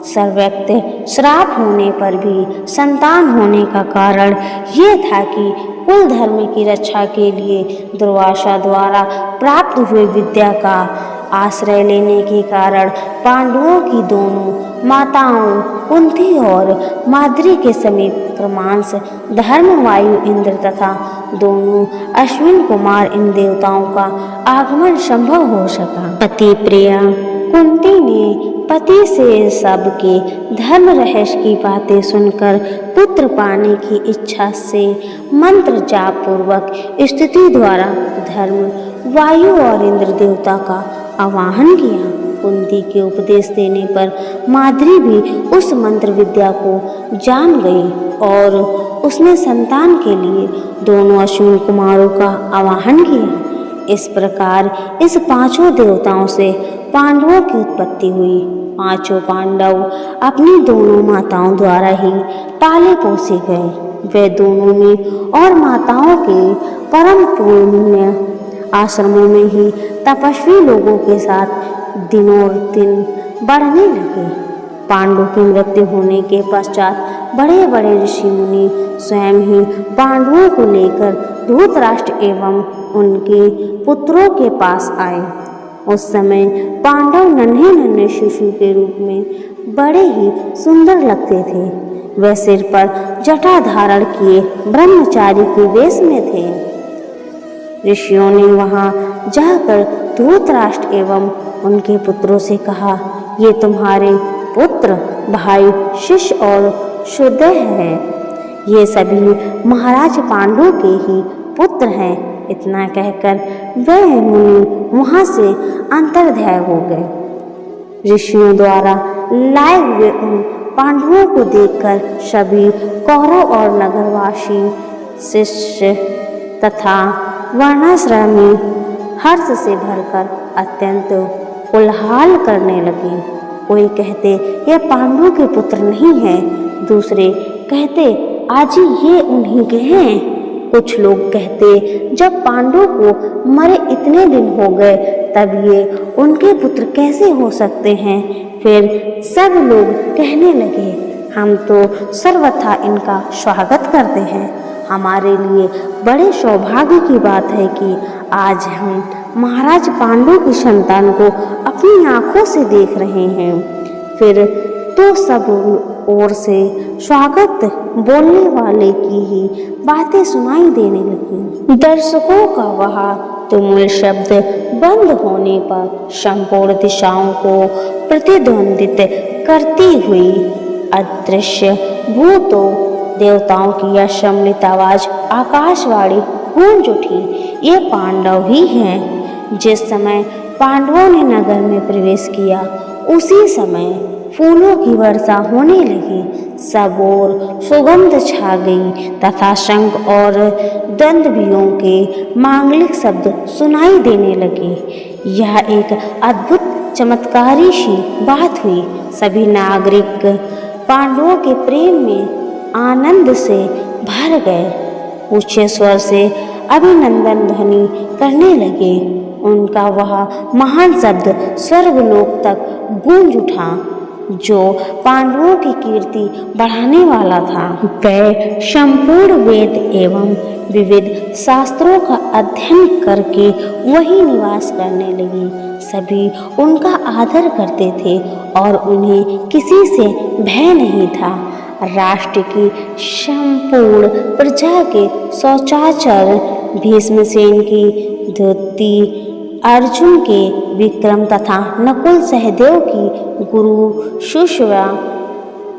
सर्वव्यापी श्राप होने पर भी संतान होने का कारण ये था कि कुल धर्म की रक्षा के लिए दुर्वासा द्वारा प्राप्त हुए विद्या का आश्रय लेने के कारण पांडवों की दोनों माताओं कुंती और माद्री के समीप क्रमांश धर्म वायु इंद्र तथा दोनों अश्विन कुमार इन देवताओं का आगमन संभव हो सका। पति प्रिया कुंती ने पति से सबके धर्म रहस्य की बातें सुनकर पुत्र पाने की इच्छा से मंत्र जाप पूर्वक स्तुति द्वारा धर्म वायु और इंद्र देवता का आवाहन किया। कुंती के उपदेश देने पर माद्री भी उस मंत्र विद्या को जान गई और उसने संतान के लिए दोनों अश्विन कुमारों का आवाहन किया। इस प्रकार इस पांचों देवताओं से पांडवों की उत्पत्ति हुई। पांचों पांडव अपनी दोनों माताओं द्वारा ही पाले पोसे गए। वे दोनों में और माताओं के परम पुण्य आश्रमों में ही तपस्वी लोगों के साथ दिनों दिन बढ़ने लगे। पांडवों की मृत्यु होने के पश्चात बड़े बड़े ऋषि मुनि स्वयं ही पांडवों को लेकर धृतराष्ट्र एवं उनके पुत्रों के पास आए। उस समय पांडव नन्हे नन्हे शिशु के रूप में बड़े ही सुंदर लगते थे। वे सिर पर जटा धारण किए ब्रह्मचारी के वेश में थे। ऋषियों ने वहां जाकर धृतराष्ट्र एवं उनके पुत्रों से कहा, ये तुम्हारे पुत्र भाई शिष्य और सुदेह हैं। ये सभी महाराज पांडु के ही पुत्र हैं। इतना कहकर वे मुनि वहां से अंतर्ध्याय हो गए। ऋषियों द्वारा लाए हुए उन पांडवों को देखकर सभी कौरव और नगरवासी शिष्य तथा वर्णाश्रमी हर्ष से भरकर अत्यंत कोलाहल करने लगे। कोई कहते ये पांडु के पुत्र नहीं हैं, दूसरे कहते आजी ये उन्हीं के हैं। कुछ लोग कहते जब पांडु को मरे इतने दिन हो गए तब ये उनके पुत्र कैसे हो सकते हैं। फिर सब लोग कहने लगे हम तो सर्वथा इनका स्वागत करते हैं। हमारे लिए बड़े सौभाग्य की बात है कि आज हम महाराज पांडु की संतान को अपनी आंखों से देख रहे हैं। फिर तो सब ओर से स्वागत बोलने वाले की ही बातें सुनाई देने लगी। दर्शकों का वह तुमुल शब्द बंद होने पर संपूर्ण दिशाओं को प्रतिध्वनित करती हुई अदृश्य भूतों देवताओं की यह सम्मिलित आवाज आकाशवाणी गूंज उठी। ये पांडव ही हैं। जिस समय पांडवों ने नगर में प्रवेश किया उसी समय फूलों की वर्षा होने लगी। सब ओर सुगंध छा गई तथा शंख और दंडभियों के मांगलिक शब्द सुनाई देने लगे। यह एक अद्भुत चमत्कारी सी बात हुई। सभी नागरिक पांडवों के प्रेम में आनंद से भर गए। ऊंचे स्वर से अभिनंदन ध्वनि करने लगे। उनका वह महान शब्द स्वर्गलोक तक गूंज उठा जो पांडवों की कीर्ति बढ़ाने वाला था। वे संपूर्ण वेद एवं विविध शास्त्रों का अध्ययन करके वही निवास करने लगे। सभी उनका आदर करते थे और उन्हें किसी से भय नहीं था। राष्ट्र की संपूर्ण प्रजा के शौचाचार्य भीष्मसेन की धोती, अर्जुन के विक्रम तथा नकुल सहदेव की गुरु सुश्वा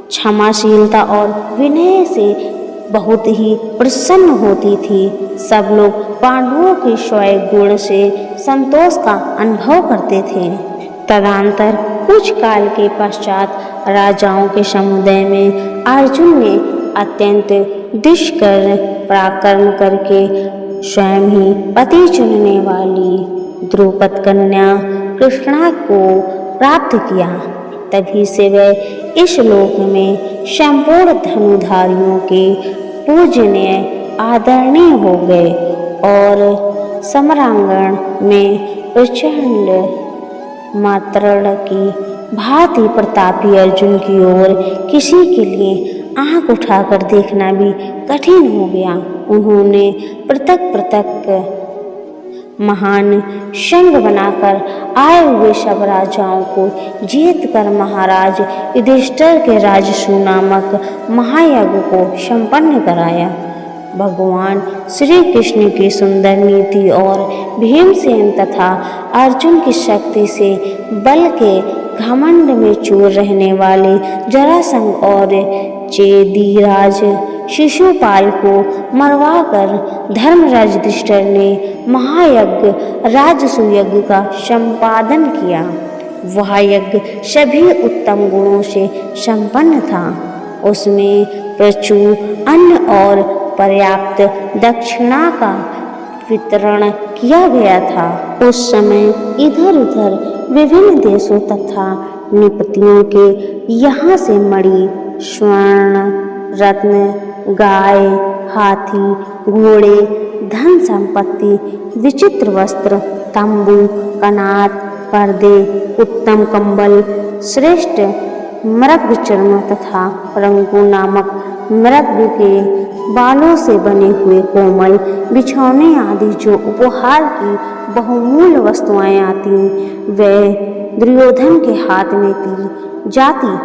क्षमाशीलता और विनय से बहुत ही प्रसन्न होती थी। सब लोग पांडवों के स्वयं गुण से संतोष का अनुभव करते थे। तदनंतर कुछ काल के पश्चात राजाओं के समुदाय में अर्जुन ने अत्यंत दुष्कर पराक्रम करके स्वयं ही पति चुनने वाली द्रुपद कन्या कृष्णा को प्राप्त किया। तभी से वे इस लोक में संपूर्ण धनुधारियों के पूजनीय आदरणीय हो गए और समरांगण में प्रचंड मात्रण की भांति प्रतापी अर्जुन की ओर किसी के लिए आंख उठाकर देखना भी कठिन हो गया। उन्होंने पृथक महान संघ बनाकर आए हुए सब राजाओं को जीत कर महाराज युधिष्ठिर के राजसू नामक महायज्ञ को संपन्न कराया। भगवान श्री कृष्ण की सुंदर नीति और भीमसेन तथा अर्जुन की शक्ति से बल के घमंड में चूर रहने वाले जरासंध और चेदीराज शिशुपाल को मरवाकर धर्मराज युधिष्ठिर ने महायज्ञ राजसूय यज्ञ का संपादन किया। वह यज्ञ सभी उत्तम गुणों से संपन्न था। उसमें प्रचुर अन्न और पर्याप्त दक्षिणा का वितरण किया गया था। उस समय इधर उधर विभिन्न देशों तथा निपतियों के यहाँ से मणि, स्वर्ण, रत्न, गाय, हाथी, घोड़े, धन संपत्ति, विचित्र वस्त्र, तंबू, कनात, पर्दे, उत्तम कंबल, श्रेष्ठ मृग चर्म तथा रंगू नामक मृग के बालों से बने हुए कोमल बिछौने आदि जो उपहार की बहुमूल्य वस्तुएं आती वे दुर्योधन के हाथ में दी जाती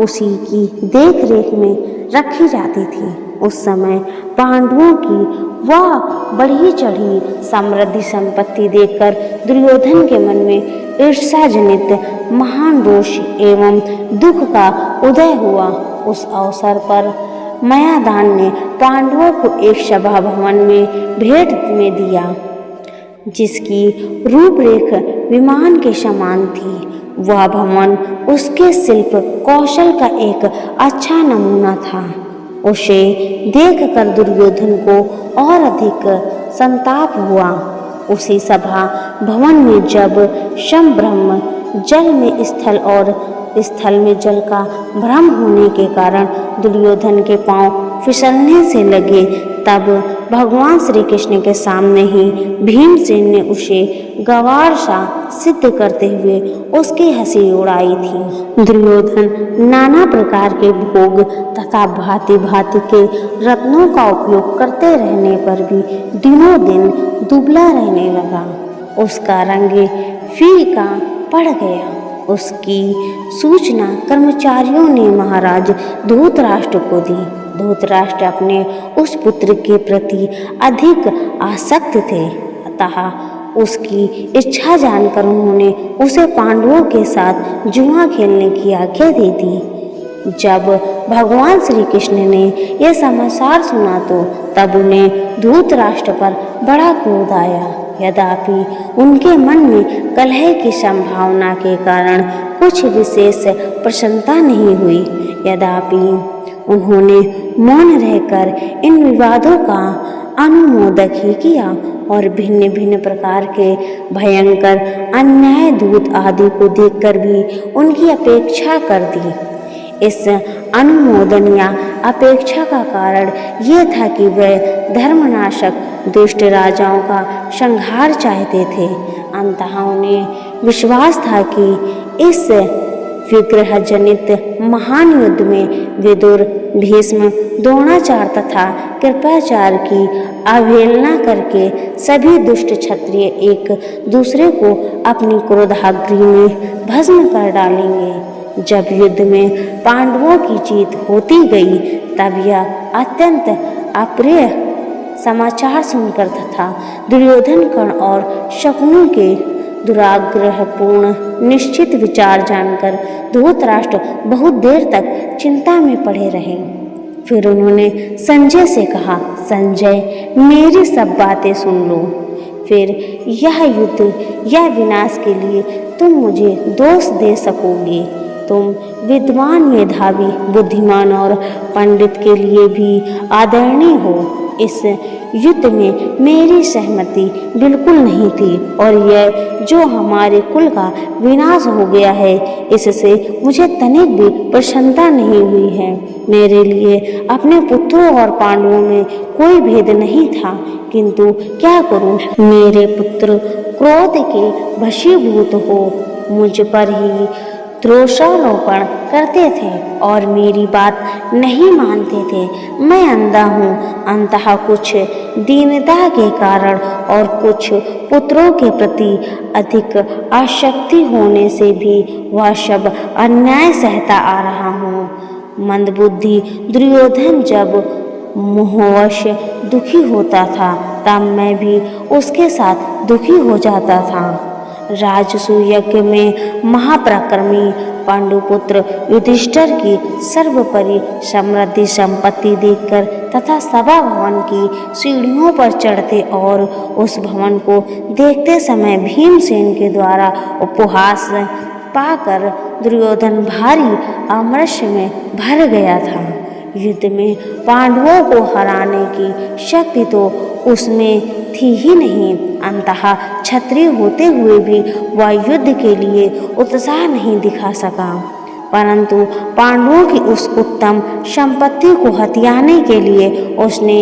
उसी की देख रेख में रखी जाती थी। उस समय पांडवों की वह बढ़ी चढ़ी समृद्धि संपत्ति देखकर दुर्योधन के मन में ईर्ष्याजनित महान रोष एवं दुख का उदय हुआ। उस अवसर पर मायादान ने पांडवों को एक सभा भवन में भेंट में दिया जिसकी रूपरेख विमान के समान थी। वह भवन उसके शिल्प कौशल का एक अच्छा नमूना था। उसे देखकर दुर्योधन को और अधिक संताप हुआ। उसी सभा भवन में जब संभ्रम जल में स्थल में जल का भ्रम होने के कारण दुर्योधन के पांव फिसलने से लगे, तब भगवान श्री कृष्ण के सामने ही भीमसेन ने उसे गवार सा सिद्ध करते हुए उसकी हंसी उड़ाई थी। दुर्योधन नाना प्रकार के भोग तथा भांति भांति के रत्नों का उपयोग करते रहने पर भी दिनों दिन दुबला रहने लगा। उसका रंग फीका पड़ गया उसकी सूचना कर्मचारियों ने महाराज धृतराष्ट्र को दी। धृतराष्ट्र अपने उस पुत्र के प्रति अधिक आसक्त थे, अतः उसकी इच्छा जानकर उन्होंने उसे पांडवों के साथ जुआ खेलने की आज्ञा दे दी। जब भगवान श्री कृष्ण ने यह समाचार सुना तो तब उन्हें धृतराष्ट्र पर बड़ा क्रोध आया। यद्यपि उनके मन में कलह की संभावना के कारण कुछ विशेष प्रसन्नता नहीं हुई, यद्यपि उन्होंने मौन रहकर इन विवादों का अनुमोदन ही किया और भिन्न भिन्न प्रकार के भयंकर अन्याय दूत आदि को देखकर भी उनकी अपेक्षा कर दी। इस अनुमोदन या अपेक्षा का कारण यह था कि वे धर्मनाशक दुष्ट राजाओं का संहार चाहते थे। अंततः उन्हें विश्वास था कि इस विग्रह जनित महान युद्ध में विदुर, भीष्म, द्रोणाचार्य तथा कृपाचार्य की अवहेलना करके सभी दुष्ट क्षत्रिय एक दूसरे को अपनी क्रोधाग्नि में भस्म कर डालेंगे। जब युद्ध में पांडवों की जीत होती गई तब यह अत्यंत अप्रिय समाचार सुनकर तथा दुर्योधन, कर्ण और शकुनी के दुराग्रहपूर्ण निश्चित विचार जानकर धृतराष्ट्र बहुत देर तक चिंता में पड़े रहे। फिर उन्होंने संजय से कहा, संजय, मेरी सब बातें सुन लो। फिर यह युद्ध या विनाश के लिए तुम मुझे दोष दे सकोगे। तुम विद्वान, मेधावी, बुद्धिमान और पंडित के लिए भी आदरणीय हो। इस युद्ध में मेरी सहमति बिल्कुल नहीं थी और यह जो हमारे कुल का विनाश हो गया है इससे मुझे तनिक भी प्रसन्नता नहीं हुई है। मेरे लिए अपने पुत्रों और पांडवों में कोई भेद नहीं था, किंतु क्या करूं, मेरे पुत्र क्रोध के वशीभूत हो मुझ पर ही दोषारोपण करते थे और मेरी बात नहीं मानते थे। मैं अंधा हूँ, अंततः कुछ दीनता के कारण और कुछ पुत्रों के प्रति अधिक आसक्ति होने से भी वह सब अन्याय सहता आ रहा हूँ। मंदबुद्धि दुर्योधन जब मोहवश दुखी होता था तब मैं भी उसके साथ दुखी हो जाता था। राजसूय यज्ञ में महापराक्रमी पांडुपुत्र युधिष्ठिर की सर्वोपरि समृद्धि संपत्ति देखकर तथा सभा भवन की सीढ़ियों पर चढ़ते और उस भवन को देखते समय भीमसेन के द्वारा उपहास पाकर दुर्योधन भारी अमृष्य में भर गया था। युद्ध में पांडवों को हराने की शक्ति तो उसमें थी ही नहीं, अंततः क्षत्रिय होते हुए भी वह युद्ध के लिए उत्साह नहीं दिखा सका। परंतु पांडवों की उस उत्तम संपत्ति को हथियाने के लिए उसने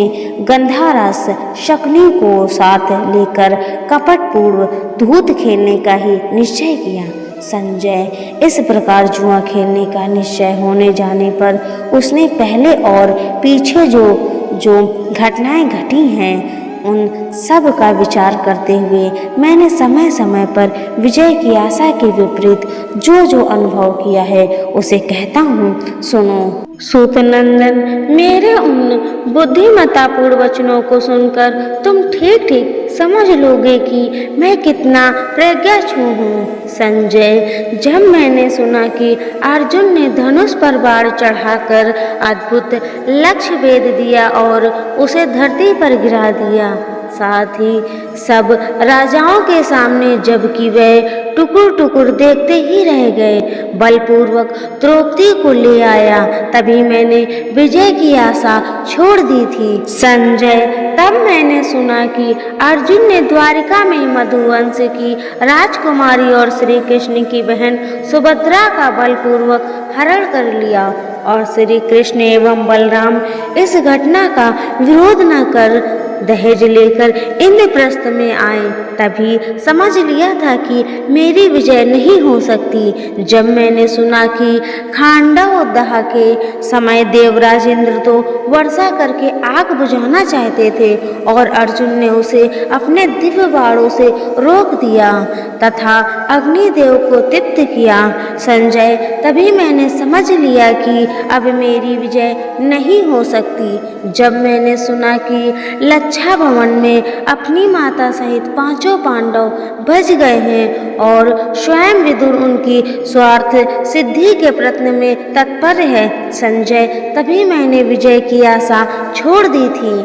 गंधारस शकुनी को साथ लेकर कपटपूर्व धूत खेलने का ही निश्चय किया। संजय, इस प्रकार जुआ खेलने का निश्चय होने जाने पर उसने पहले और पीछे जो घटनाएं घटी हैं उन सब का विचार करते हुए मैंने समय समय पर विजय की आशा के विपरीत जो अनुभव किया है उसे कहता हूँ, सुनो। सूतनंदन, मेरे उन बुद्धिमत्तापूर्ण वचनों को सुनकर तुम ठीक ठीक समझ लोगे कि मैं कितना प्रज्ञाचक्षु हूँ। संजय, जब मैंने सुना कि अर्जुन ने धनुष पर बाण चढ़ाकर अद्भुत लक्ष्य भेद दिया और उसे धरती पर गिरा दिया, साथ ही सब राजाओं के सामने, जबकि वे टुकुर टुकुर देखते ही रह गए, बलपूर्वक द्रौपदी को ले आया, तभी मैंने विजय की आशा छोड़ दी थी। संजय, तब मैंने सुना कि अर्जुन ने द्वारिका में मधुवंश की राजकुमारी और श्री कृष्ण की बहन सुभद्रा का बलपूर्वक हरण कर लिया और श्री कृष्ण एवं बलराम इस घटना का विरोध न कर दहेज लेकर इंद्रप्रस्थ में आए, तभी समझ लिया था कि मेरी विजय नहीं हो सकती। जब मैंने सुना कि खांडव दाह के समय देवराज इंद्र तो वर्षा करके आग बुझाना चाहते थे और अर्जुन ने उसे अपने दिव्य बाणों से रोक दिया तथा अग्निदेव को तृप्त किया। संजय, तभी मैंने समझ लिया कि अब मेरी विजय नहीं हो सकती। जब मैंने सुना कि लच्छा भवन में अपनी माता सहित 5 पांडव बच गए हैं और स्वयं विदुर उनकी स्वार्थ सिद्धि के प्रयत्न में तत्पर है, संजय, तभी मैंने विजय की आशा छोड़ दी थी।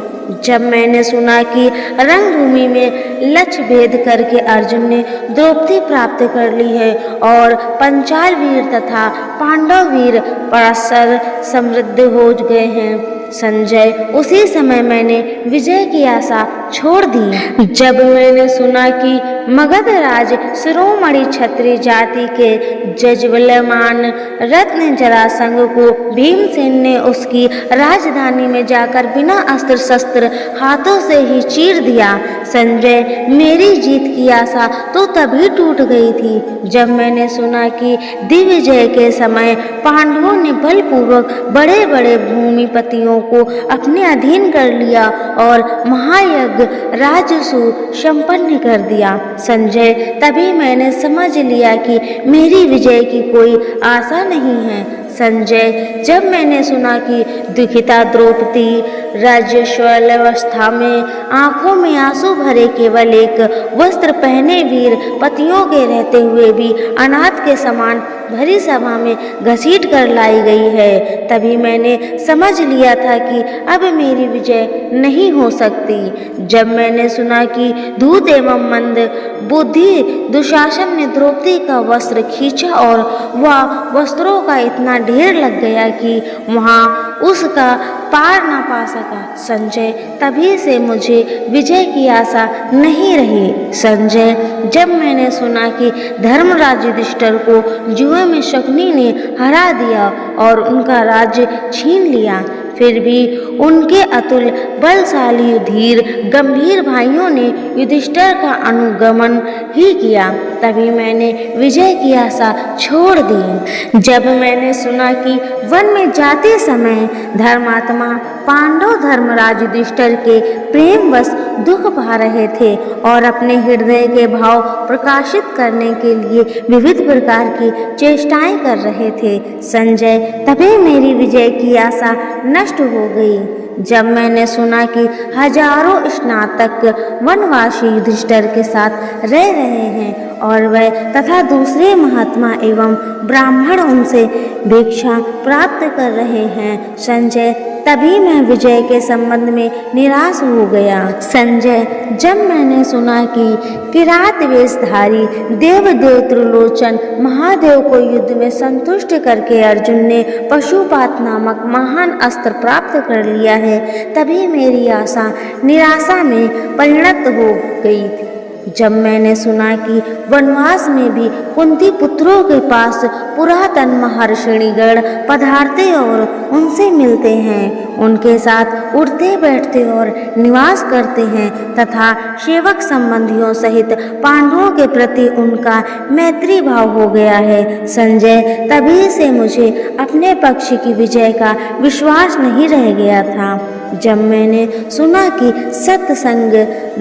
जब मैंने सुना कि रंगभूमि में लक्ष्य भेद करके अर्जुन ने द्रौपदी प्राप्त कर ली है और पंचाल वीर तथा पांडव वीर परस्पर समृद्ध हो गए हैं, संजय, उसी समय मैंने विजय की आशा छोड़ दी। जब मैंने सुना कि मगध राज शिरोमणि क्षत्रिय जाति के जज्बल्यमान रत्न जरासंध को भीमसेन ने उसकी राजधानी में जाकर बिना अस्त्र शस्त्र हाथों से ही चीर दिया, संजय, मेरी जीत की आशा तो तभी टूट गई थी जब मैंने सुना कि दिग्विजय के समय पांडवों ने बलपूर्वक बड़े बड़े भूमिपतियों को अपने अधीन कर लिया और महायज्ञ राजसू संपन्न कर दिया, संजय, तभी मैंने समझ लिया कि मेरी विजय की कोई आशा नहीं है। संजय, जब मैंने सुना कि दुखिता द्रौपदी राज्यशैल्यावस्था में आंखों में आंसू भरे केवल एक वस्त्र पहने वीर पतियों के रहते हुए भी अनाथ के समान भरी सभा में घसीट कर लाई गई है, तभी मैंने समझ लिया था कि अब मेरी विजय नहीं हो सकती। जब मैंने सुना कि धूत एवं मंद बुद्धि दुशासन ने द्रौपदी का वस्त्र खींचा और वह वस्त्रों का इतना ढेर लग गया कि वहां उसका पार ना पा सका, संजय, तभी से मुझे विजय की आशा नहीं रही। संजय, जब मैंने सुना कि धर्मराज युधिष्ठिर को जुए में शकुनी ने हरा दिया और उनका राज्य छीन लिया, फिर भी उनके अतुल बलशाली धीर गंभीर भाइयों ने युधिष्ठिर का अनुगमन ही किया, तभी मैंने विजय की आशा छोड़ दी। जब मैंने सुना कि वन में जाते समय धर्मात्मा पांडव धर्मराज युधिष्ठिर के प्रेमवश दुख पा रहे थे और अपने हृदय के भाव प्रकाशित करने के लिए विविध प्रकार की चेष्टाएं कर रहे थे, संजय, तभी मेरी विजय की आशा नष्ट हो गई। जब मैंने सुना कि हजारों स्नातक वनवासी युधिष्ठिर के साथ रह रहे हैं और वह तथा दूसरे महात्मा एवं ब्राह्मण उनसे भिक्षा प्राप्त कर रहे हैं, संजय, तभी मैं विजय के संबंध में निराश हो गया। संजय, जब मैंने सुना कि किरात वेशधारी देवदेव त्रिलोचन महादेव को युद्ध में संतुष्ट करके अर्जुन ने पशुपात नामक महान अस्त्र प्राप्त कर लिया है, तभी मेरी आशा निराशा में परिणत हो गई थी। जब मैंने सुना कि वनवास में भी कुंती पुत्रों के पास पुरातन महर्षिणीगण पधारते और उनसे मिलते हैं, उनके साथ उठते बैठते और निवास करते हैं तथा सेवक संबंधियों सहित पांडवों के प्रति उनका मैत्री भाव हो गया है, संजय, तभी से मुझे अपने पक्ष की विजय का विश्वास नहीं रह गया था। जब मैंने सुना कि सत्संग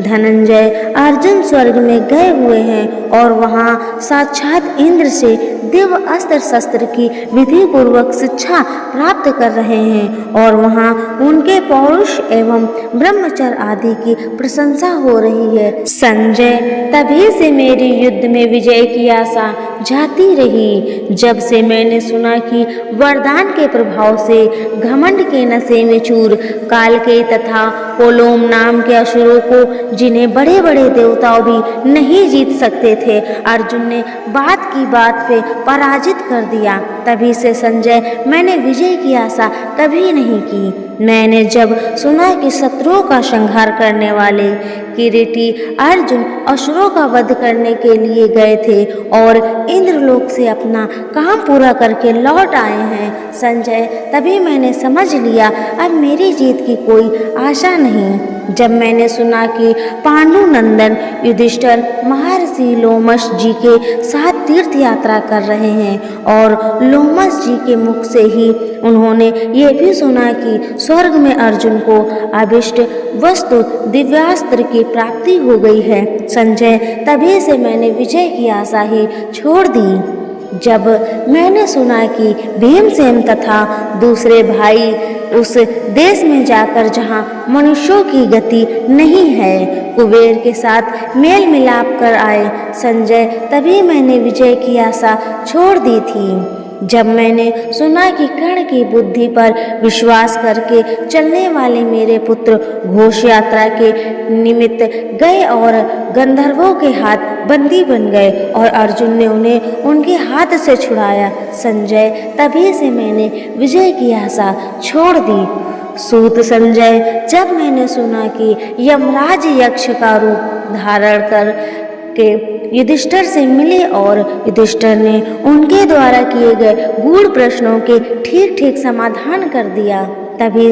धनंजय अर्जुन स्वर्ग में गए हुए हैं और वहां साक्षात इंद्र से दिव्य अस्त्र शस्त्र की विधि पूर्वक शिक्षा प्राप्त कर रहे हैं और वहां उनके पौरुष एवं ब्रह्मचर्य आदि की प्रशंसा हो रही है, संजय, तभी से मेरी युद्ध में विजय की आशा जाती रही। जब से मैंने सुना कि वरदान के प्रभाव से घमंड के नशे में चूर कालकेय तथा कोलोम नाम के असुरों को, जिन्हें बड़े बड़े देवताओं भी नहीं जीत सकते थे, अर्जुन ने बात की बात पे पराजित कर दिया, तभी से संजय मैंने विजय की आशा कभी नहीं की। मैंने जब सुना कि शत्रुओं का संहार करने वाले किरीटी अर्जुन असुरों का वध करने के लिए गए थे और इंद्रलोक से अपना काम पूरा करके लौट आए हैं संजय, तभी मैंने समझ लिया अब मेरी जीत की कोई आशा नहीं। जब मैंने सुना कि पांडु नंदन युधिष्ठिर महर्षि लोमश जी के साथ तीर्थ यात्रा कर रहे हैं और लोमश जी के मुख से ही उन्होंने ये भी सुना कि स्वर्ग में अर्जुन को अभिष्ट वस्तु दिव्यास्त्र की प्राप्ति हो गई है संजय, तभी से मैंने विजय की आशा ही छोड़ दी। जब मैंने सुना कि भीमसेन तथा दूसरे भाई उस देश में जाकर जहां मनुष्यों की गति नहीं है कुबेर के साथ मेल मिलाप कर आए संजय, तभी मैंने विजय की आशा छोड़ दी थी। जब मैंने सुना कि कर्ण की बुद्धि पर विश्वास करके चलने वाले मेरे पुत्र घोष यात्रा के निमित्त गए और गंधर्वों के हाथ बंदी बन गए और अर्जुन ने उन्हें उनके हाथ से छुड़ाया संजय, तभी से मैंने विजय की आशा छोड़ दी। सूत संजय, जब मैंने सुना कि यमराज यक्ष का रूप धारण कर के युधिष्ठिर से मिले और युधिष्ठिर ने उनके द्वारा किए गए गूढ़ प्रश्नों के ठीक ठीक समाधान कर दिया, तभी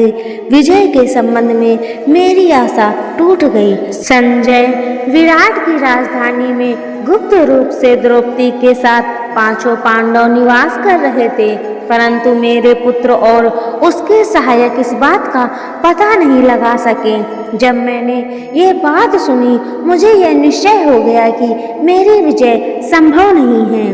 विजय के संबंध में मेरी आशा टूट गई। संजय, विराट की राजधानी में गुप्त रूप से द्रौपदी के साथ पांचों पांडव निवास कर रहे थे, परंतु मेरे पुत्र और उसके सहायक इस बात का पता नहीं लगा सके। जब मैंने ये बात सुनी मुझे यह निश्चय हो गया कि मेरी विजय संभव नहीं है।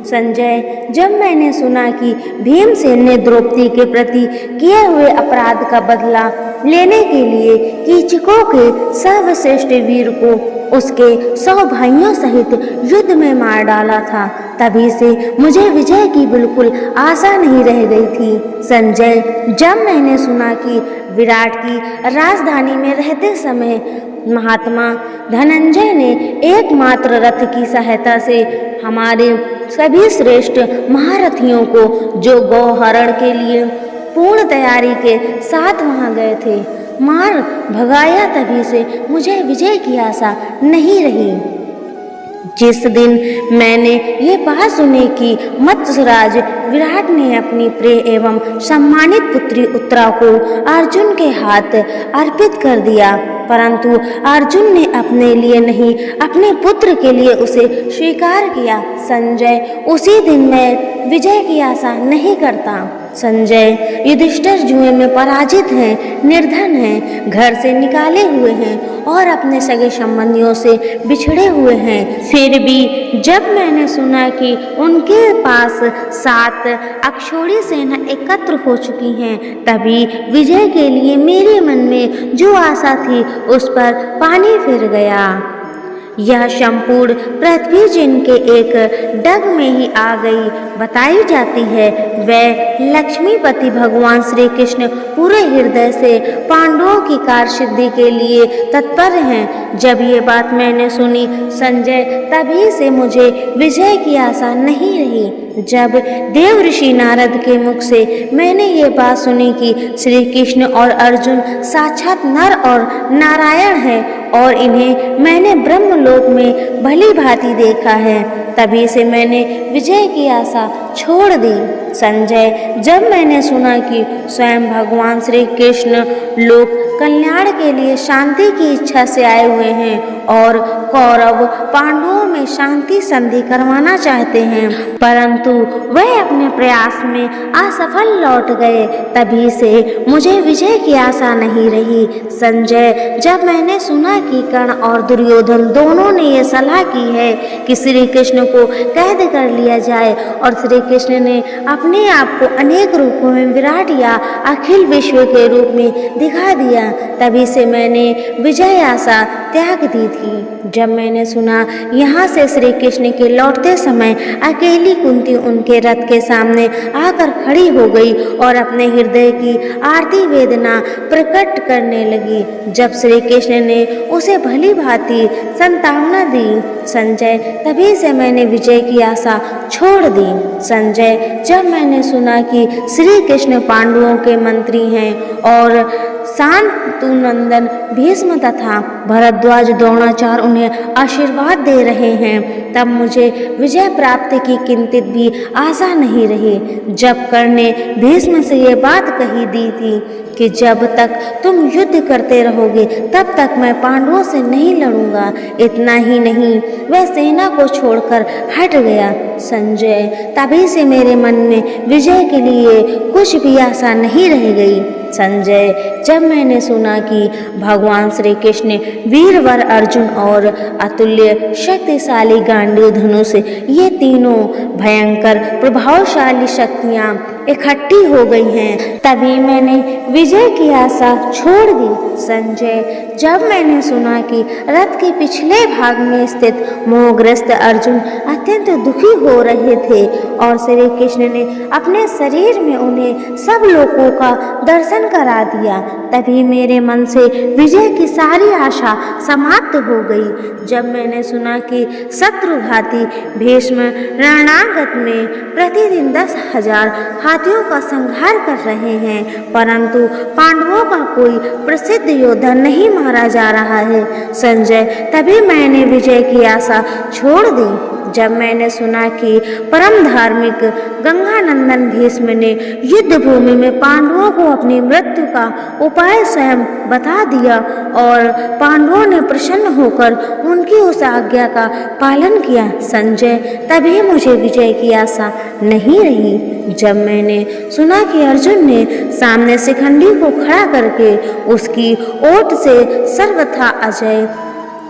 संजय, जब मैंने सुना कि भीमसेन ने द्रौपदी के प्रति किए हुए अपराध का बदला लेने के लिए कीचकों के सर्वश्रेष्ठ वीर को उसके 100 भाइयों सहित युद्ध में मार डाला था, तभी से मुझे विजय की बिल्कुल आशा नहीं रह गई थी। संजय, जब मैंने सुना कि विराट की राजधानी में रहते समय महात्मा धनंजय ने एकमात्र रथ की सहायता से हमारे सभी श्रेष्ठ महारथियों को जो गौहरण के लिए पूर्ण तैयारी के साथ वहां गए थे मार भगाया, तभी से मुझे विजय की आशा नहीं रही। जिस दिन मैंने ये बात सुनी कि मत्स्यराज विराट ने अपनी प्रिय एवं सम्मानित पुत्री उत्तरा को अर्जुन के हाथ अर्पित कर दिया, परंतु अर्जुन ने अपने लिए नहीं अपने पुत्र के लिए उसे स्वीकार किया संजय, उसी दिन मैं विजय की आशा नहीं करता। संजय, युधिष्ठिर जुए में पराजित हैं, निर्धन हैं, घर से निकाले हुए हैं और अपने सगे संबंधियों से बिछड़े हुए हैं। फिर भी जब मैंने सुना कि उनके पास 7 अक्षौणी सेना एकत्र हो चुकी हैं, तभी विजय के लिए मेरे मन में जो आशा थी उस पर पानी फिर गया। यह संपूर्ण पृथ्वी जिनके एक डग में ही आ गई बताई जाती है, वह लक्ष्मीपति भगवान श्री कृष्ण पूरे हृदय से पांडवों की कार्य सिद्धि के लिए तत्पर हैं। जब ये बात मैंने सुनी संजय, तभी से मुझे विजय की आशा नहीं रही। जब देव ऋषि नारद के मुख से मैंने ये बात सुनी कि श्री कृष्ण और अर्जुन साक्षात नर और नारायण हैं और इन्हें मैंने ब्रह्मलोक में भली भांति देखा है, तभी से मैंने विजय की आशा छोड़ दी। संजय, जब मैंने सुना कि स्वयं भगवान श्री कृष्ण लोक कल्याण के लिए शांति की इच्छा से आए हुए हैं और कौरव पांडवों में शांति संधि करवाना चाहते हैं, परंतु वह अपने प्रयास में असफल लौट गए, तभी से मुझे विजय की आशा नहीं रही। संजय, जब मैंने सुना कि कर्ण और दुर्योधन दोनों ने यह सलाह की है कि श्री कृष्ण को कैद कर लिया जाए और श्री कृष्ण ने अपने आप को अनेक रूपों में विराट या अखिल विश्व के रूप में दिखा दिया, तभी से मैंने विजय आशा त्याग दी थी। जब मैंने सुना यहाँ से श्री कृष्ण के लौटते समय अकेली कुंती उनके रथ के सामने आकर खड़ी हो गई और अपने हृदय की आरती वेदना प्रकट करने लगी। जब श्री कृष्ण ने उसे भली भांति संतावना दी संजय, तभी से मैंने मैंने विजय की आशा छोड़ दी। संजय, जब मैंने सुना कि श्री कृष्ण पांडवों के मंत्री हैं और शांतनुनंदन भीष्म तथा भरद्वाज द्रोणाचार्य उन्हें आशीर्वाद दे रहे हैं, तब मुझे विजय प्राप्ति की किंचित भी आशा नहीं रही। जब कर्ण ने भीष्म से ये बात कही दी थी कि जब तक तुम युद्ध करते रहोगे तब तक मैं पांडवों से नहीं लड़ूंगा, इतना ही नहीं वह सेना को छोड़कर हट गया। संजय, तभी से मेरे मन में विजय के लिए कुछ भी आशा नहीं रह गई। संजय, जब मैंने सुना कि भगवान श्री कृष्ण वीरवर अर्जुन और अतुल्य शक्तिशाली गांडीव धनुष, ये तीनों भयंकर प्रभावशाली शक्तियां इकट्ठी हो गई हैं, तभी मैंने विजय की आशा छोड़ दी। संजय, जब मैंने सुना कि रथ के पिछले भाग में स्थित मोहग्रस्त अर्जुन अत्यंत दुखी हो रहे थे और श्री कृष्ण ने अपने शरीर में उन्हें सब लोगों का दर्शन करा दिया, तभी मेरे मन से विजय की सारी आशा समाप्त हो गई। जब मैंने सुना कि शत्रुघाती भीष्म रणांगण में प्रतिदिन 10,000 हाथियों का संहार कर रहे हैं, परंतु पांडवों का कोई प्रसिद्ध योद्धा नहीं मारा जा रहा है। संजय, तभी मैंने विजय की आशा छोड़ दी। जब मैंने सुना कि परम धार्मिक गंगानंदन भीष्म ने युद्ध भूमि में पांडवों को अपनी मृत्यु का उपाय स्वयं बता दिया और पांडवों ने प्रसन्न होकर उनकी उस आज्ञा का पालन किया, संजय, तभी मुझे विजय की आशा नहीं रही। जब मैंने सुना कि अर्जुन ने सामने शिखंडी को खड़ा करके उसकी ओट से सर्वथा अजय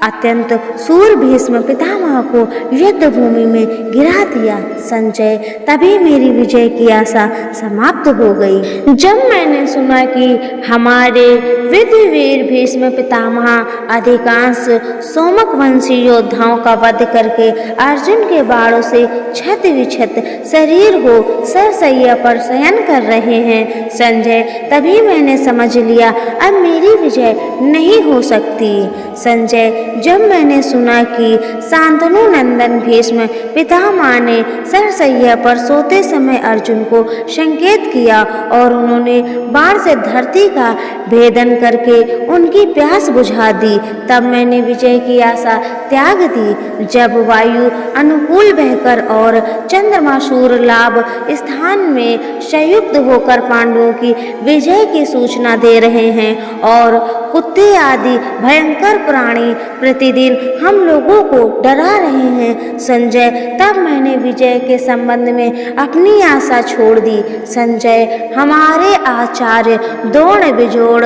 अत्यंत सूर भीष्म पितामह को युद्ध भूमि में गिरा दिया, संजय, तभी मेरी विजय की आशा समाप्त हो गई। जब मैंने सुना कि हमारे विधिवीर भीष्म पितामह अधिकांश सोमक वंशी योद्धाओं का वध करके अर्जुन के बाणों से क्षत विक्षत शरीर को सरसैया पर शयन कर रहे हैं, संजय, तभी मैंने समझ लिया अब मेरी विजय नहीं हो सकती। संजय, जब मैंने सुना कि शांतनु नंदन भीष्म पितामह ने सरसैया पर सोते समय अर्जुन को संकेत किया और उन्होंने बाण से धरती का भेदन करके उनकी प्यास बुझा दी, तब मैंने विजय की आशा त्याग दी। जब वायु अनुकूल बहकर और चंद्रमा सूर्य लाभ स्थान में संयुक्त होकर पांडवों की विजय की सूचना दे रहे हैं और कुत्ते आदि भयंकर प्राणी प्रतिदिन हम लोगों को डरा रहे हैं, संजय, तब मैंने विजय के संबंध में अपनी आशा छोड़ दी। संजय, हमारे आचार्य द्रोण बेजोड़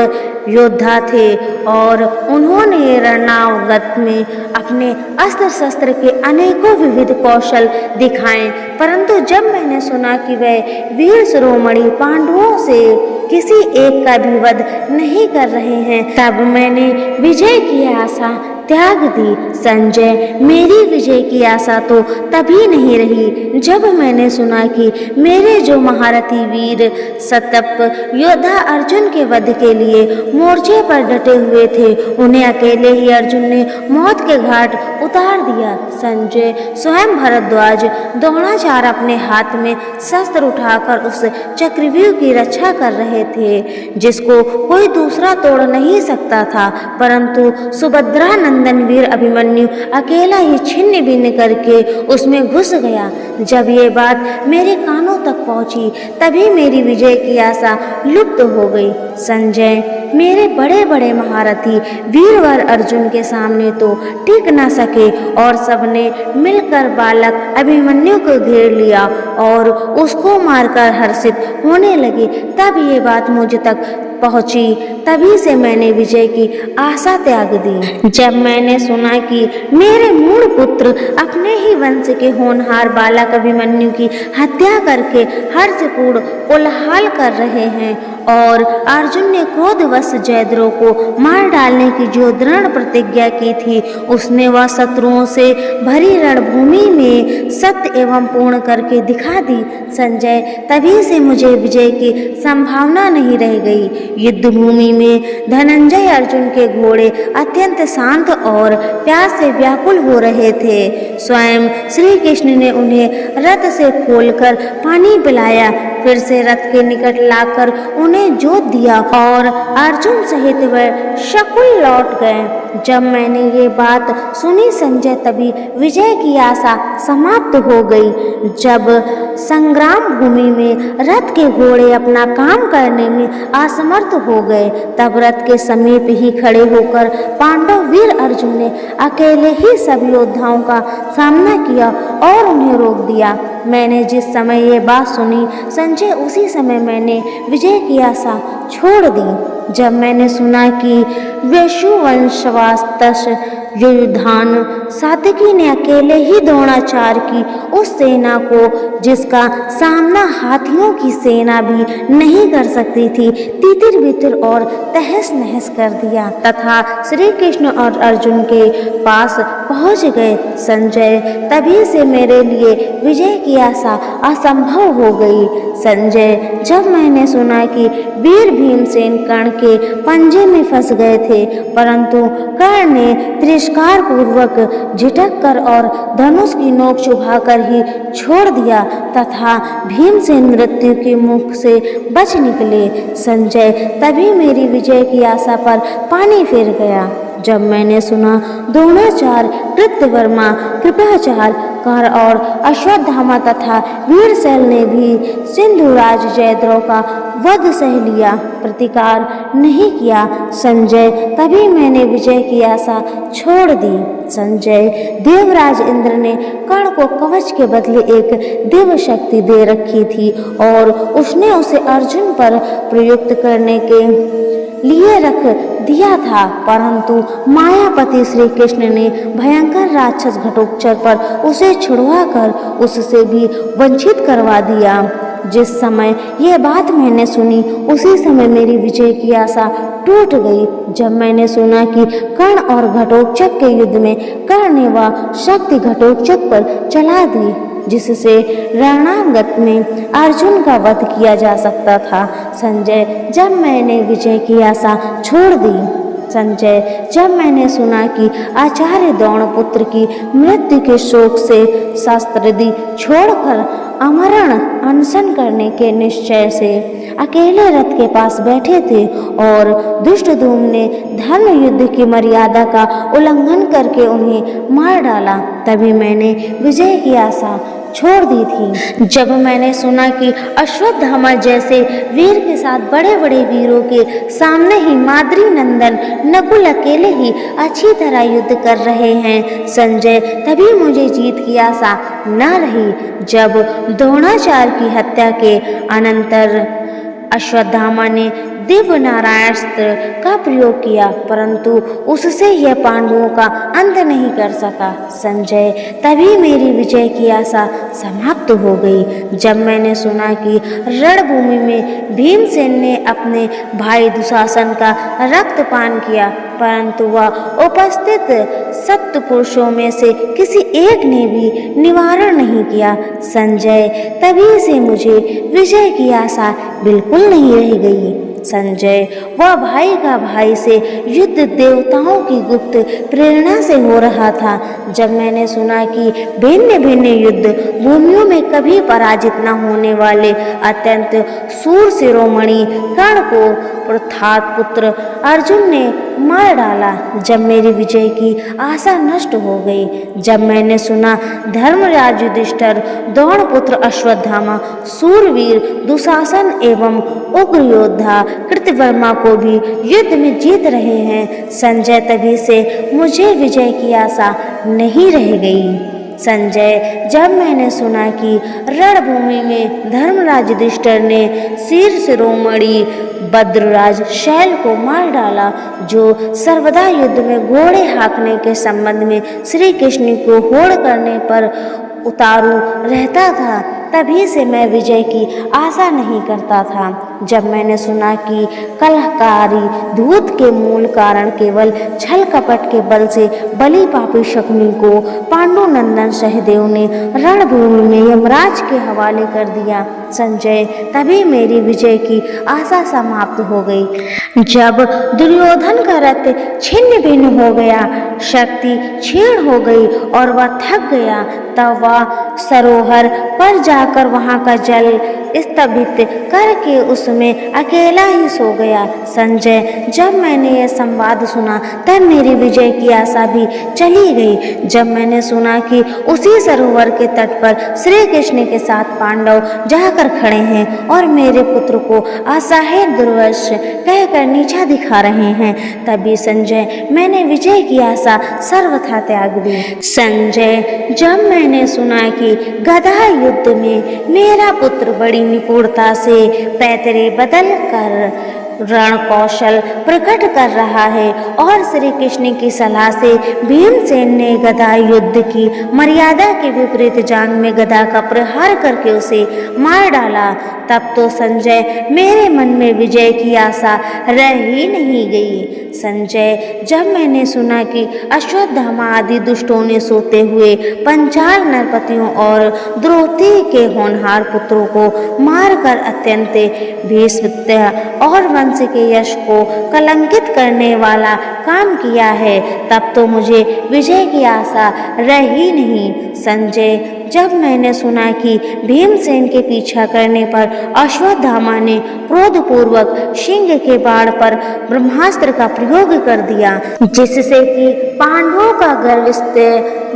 योद्धा थे और उन्होंने रणगांव में अपने अस्त्र शस्त्र के अनेकों विविध कौशल दिखाए, परंतु जब मैंने सुना कि वह वीर शिरोमणि पांडवों से किसी एक का भी वध नहीं कर रहे हैं, तब मैंने विजय की आशा त्याग दी। संजय, मेरी विजय की आशा तो तभी नहीं रही जब मैंने सुना कि मेरे जो महारथी वीर सतप योद्धा अर्जुन के वध के लिए मोर्चे पर डटे हुए थे, उन्हें अकेले ही अर्जुन ने मौत के घाट उतार दिया। संजय, स्वयं भरद्वाज द्रोणाचार्य अपने हाथ में शस्त्र उठाकर उस चक्रव्यूह की रक्षा कर रहे थे जिसको कोई दूसरा तोड़ नहीं सकता था, परंतु सुभद्रा नंदन वीर अभिमन्यु अकेला ही छिन्न भिन्न करके उसमें घुस गया। जब ये बात मेरे कानों तक पहुंची तभी मेरी विजय की आशा लुप्त हो गई। संजय, मेरे बड़े बड़े महारथी वीरवर अर्जुन के सामने तो टिक न सके और सबने मिलकर बालक अभिमन्यु को घेर लिया और उसको मारकर हर्षित होने लगे। तब ये बात मुझ तक पहुंची, तभी से मैंने विजय की आशा त्याग दी। जब मैंने सुना कि मेरे मूल पुत्र अपने ही वंश के होनहार बालक अभिमन्यु की हत्या करके हर्षपूर्ण कोलाहल कर रहे हैं और अर्जुन ने क्रोधवश जयद्रथ को मार डालने की जो दृढ़ प्रतिज्ञा की थी, उसने वह शत्रुओं से भरी रणभूमि में सत्य एवं पूर्ण करके दिखा दी। संजय, तभी से मुझे विजय की संभावना नहीं रह गई। युद्ध भूमि में धनंजय अर्जुन के घोड़े अत्यंत शांत और प्यास से व्याकुल हो रहे थे। स्वयं श्री कृष्ण ने उन्हें रथ से खोलकर पानी पिलाया, फिर से रथ के निकट लाकर उन्हें जोत दिया और अर्जुन सहित वह शकुल लौट गए। जब मैंने ये बात सुनी संजय, तभी विजय की आशा समाप्त हो गई। जब संग्राम भूमि में रथ के घोड़े अपना काम करने में असमर्थ हो गए, तब रथ के समीप ही खड़े होकर पांडव वीर अर्जुन ने अकेले ही सब योद्धाओं का सामना किया और उन्हें रोक दिया। मैंने जिस समय ये बात सुनी संजय, उसी समय मैंने विजय की आशा छोड़ दी। जब मैंने सुना कि वैश्यवंशवास्तश युधान सात्यकी ने अकेले ही द्रोणाचार्य की उस सेना को, जिसका सामना हाथियों की सेना भी नहीं कर सकती थी, तितिर बितिर और तहस नहस कर दिया तथा श्री कृष्ण और अर्जुन के पास पहुंच गए संजय, तभी से मेरे लिए विजय की आशा असंभव हो गई। संजय, जब मैंने सुना कि वीर भीमसेन कर्ण के पंजे में फंस गए थे, परंतु कर्ण ने तिरस्कार पूर्वक झिटक कर और धनुष की नोक चुभाकर ही छोड़ दिया तथा भीमसेन मृत्यु के मुख से बच निकले संजय, तभी मेरी विजय की आशा पर पानी फिर गया। जब मैंने सुना द्रोणाचार्य, कृत्यवर्मा, कृपाचार्य कर और अश्वत्थामा तथा वीरसेन ने भी सिंधुराज जयद्रथ का वध सह लिया, प्रतिकार नहीं किया संजय, तभी मैंने विजय की आशा छोड़ दी। संजय, देवराज इंद्र ने कर्ण को कवच के बदले एक दिव्य शक्ति दे रखी थी और उसने उसे अर्जुन पर प्रयुक्त करने के लिए रख दिया था, परंतु मायापति श्री कृष्ण ने भयंकर राक्षस घटोत्कच पर उसे छुड़वाकर उससे भी वंचित करवा दिया। जिस समय यह बात मैंने सुनी, उसी समय मेरी विजय की आशा टूट गई। जब मैंने सुना कि कर्ण और घटोत्कच के युद्ध में कर्ण ने वह शक्ति घटोत्कच पर चला दी, जिससे रणांगत में अर्जुन का वध किया जा सकता था। संजय, जब मैंने विजय की आशा छोड़ दी संजय, जब मैंने सुना कि आचार्य द्रोणपुत्र की मृत्यु के शोक से शस्त्रादि छोड़कर आमरण अनशन करने के निश्चय से अकेले रथ के पास बैठे थे और दुष्टधूम्न ने धर्म युद्ध की मर्यादा का उल्लंघन करके उन्हें मार डाला, तभी मैंने विजय की आशा छोड़ दी थी। जब मैंने सुना कि अश्वत्थामा जैसे वीर के साथ बड़े बड़े वीरों के सामने ही माद्री नंदन नकुल अकेले ही अच्छी तरह युद्ध कर रहे हैं संजय, तभी मुझे जीत की आशा न रही। जब द्रोणाचार्य की हत्या के अनंतर अश्वत्थामा ने दिव्य नारायणास्त्र का प्रयोग किया, परंतु उससे यह पांडवों का अंत नहीं कर सका संजय, तभी मेरी विजय की आशा समाप्त हो गई। जब मैंने सुना कि रणभूमि में भीमसेन ने अपने भाई दुशासन का रक्तपान किया, परंतु वह उपस्थित सत्य पुरुषों में से किसी एक ने भी निवारण नहीं किया संजय, तभी से मुझे विजय की आशा बिल्कुल नहीं रह गई संजय। वह भाई का भाई से युद्ध देवताओं की गुप्त प्रेरणा से हो रहा था। जब मैंने सुना कि भिन्न भिन्न युद्ध भूमियों में कभी पराजित न होने वाले अत्यंत सूर शिरोमणि कर्ण को प्रथात पुत्र अर्जुन ने मार डाला, जब मेरी विजय की आशा नष्ट हो गई। जब मैंने सुना धर्मराज युधिष्ठिर, द्रोणपुत्र अश्वत्थामा, सूरवीर दुशासन एवं उग्र योद्धा कृत्यवर्मा को भी युद्ध में जीत रहे हैं संजय, तभी से मुझे विजय की आशा नहीं रह गई संजय। जब मैंने सुना कि रणभूमि में धर्मराज युधिष्ठिर ने शीर शिरोमणि भद्रराज शैल को मार डाला, जो सर्वदा युद्ध में घोड़े हाँकने के संबंध में श्री कृष्ण को होड़ करने पर उतारू रहता था, तभी से मैं विजय की आशा नहीं करता था। जब मैंने सुना कि कलहकारी धूत के मूल कारण केवल छल कपट के बल से बलि पापी शकुनी को पांडुनंदन सहदेव ने रणभूमि में यमराज के हवाले कर दिया, संजय, तभी मेरी विजय की आशा समाप्त हो गई। जब दुर्योधन का रथ छिन्न भिन्न हो गया, शक्ति क्षीण हो गई और वह थक गया, तब वह सरोवर पर जाकर वहां का जल स्तंभित करके उसमें अकेला ही सो गया। संजय, जब मैंने यह संवाद सुना तब मेरी विजय की आशा भी चली गई। जब मैंने सुना कि उसी सरोवर के तट पर श्री कृष्ण के साथ पांडव जाकर खड़े हैं और मेरे पुत्र को असहाय दुर्वश कहकर नीचा दिखा रहे हैं, तभी संजय, मैंने विजय की आशा सर्वथा त्याग दी। संजय, जब मैंने सुना कि गदा युद्ध में मेरा पुत्र बड़ी निपुणता से पैतरे बदल कर रण कौशल प्रकट कर रहा है और श्री कृष्ण की सलाह से भीमसेन ने गदा युद्ध की मर्यादा के विपरीत जांग में गदा का प्रहार करके उसे मार डाला, तब तो संजय, मेरे मन में विजय की आशा रह ही नहीं गई। संजय, जब मैंने सुना कि अश्वत्थामा आदि दुष्टों ने सोते हुए पंचाल नरपतियों और द्रौपदी के होनहार पुत्रों को मारकर अत्यंत भीष्म और वंश के यश को कलंकित करने वाला काम किया है, तब तो मुझे विजय की आशा रह ही नहीं। संजय, जब मैंने सुना कि भीमसेन के पीछा करने पर अश्वत्थामा ने क्रोधपूर्वक सिंह के बाण पर ब्रह्मास्त्र का प्रयोग कर दिया, जिससे कि पांडवों का गर्विष्ठ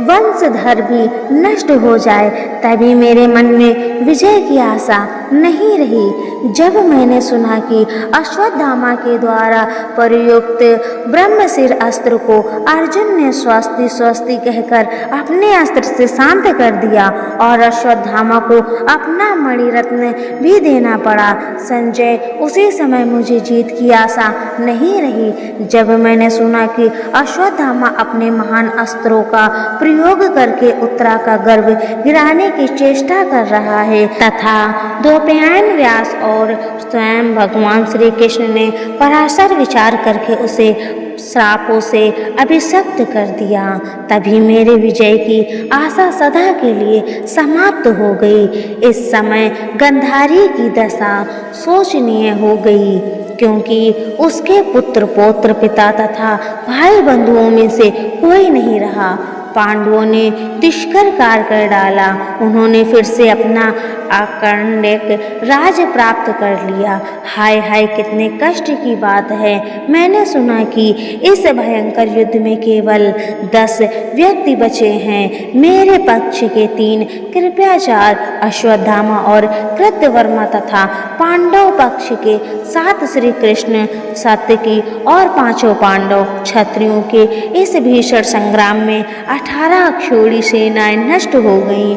वंशधर भी नष्ट हो जाए, तभी मेरे मन में विजय की आशा नहीं रही। जब मैंने सुना कि अश्वत्थामा के द्वारा प्रयुक्त ब्रह्मशिर अस्त्र को अर्जुन ने स्वस्ति स्वस्ति कहकर अपने अस्त्र से शांत कर दिया और अश्वत्थामा को अपना मणिरत्न भी देना पड़ा, संजय, उसी समय मुझे जीत की आशा नहीं रही। जब मैंने सुना कि अश्वत्थामा अपने महान अस्त्रों का प्रयोग करके उत्तरा का गर्भ गिराने की चेष्टा कर रहा है तथा द्वैपायन व्यास और स्वयं भगवान श्री कृष्ण ने पराशर विचार करके उसे श्रापों से अभिशप्त कर दिया, तभी मेरे विजय की आशा सदा के लिए समाप्त हो गई। इस समय गंधारी की दशा शोचनीय हो गई, क्योंकि उसके पुत्र पौत्र पिता तथा भाई बंधुओं में से कोई नहीं रहा। पांडवों ने दुष्कर कार्य कर डाला, उन्होंने फिर से अपना आकर्णिक राज प्राप्त कर लिया। हाय हाय, कितने कष्ट की बात है। मैंने सुना कि इस भयंकर युद्ध में केवल 10 व्यक्ति बचे हैं, मेरे पक्ष के 3 कृपाचार्य अश्वत्थामा और कृतवर्मा तथा पांडव पक्ष के 7 श्री कृष्ण सात्यकी और 5 पांडव। क्षत्रियों के इस भीषण संग्राम में 18 अक्षौहिणी सेनाएं नष्ट हो गईं।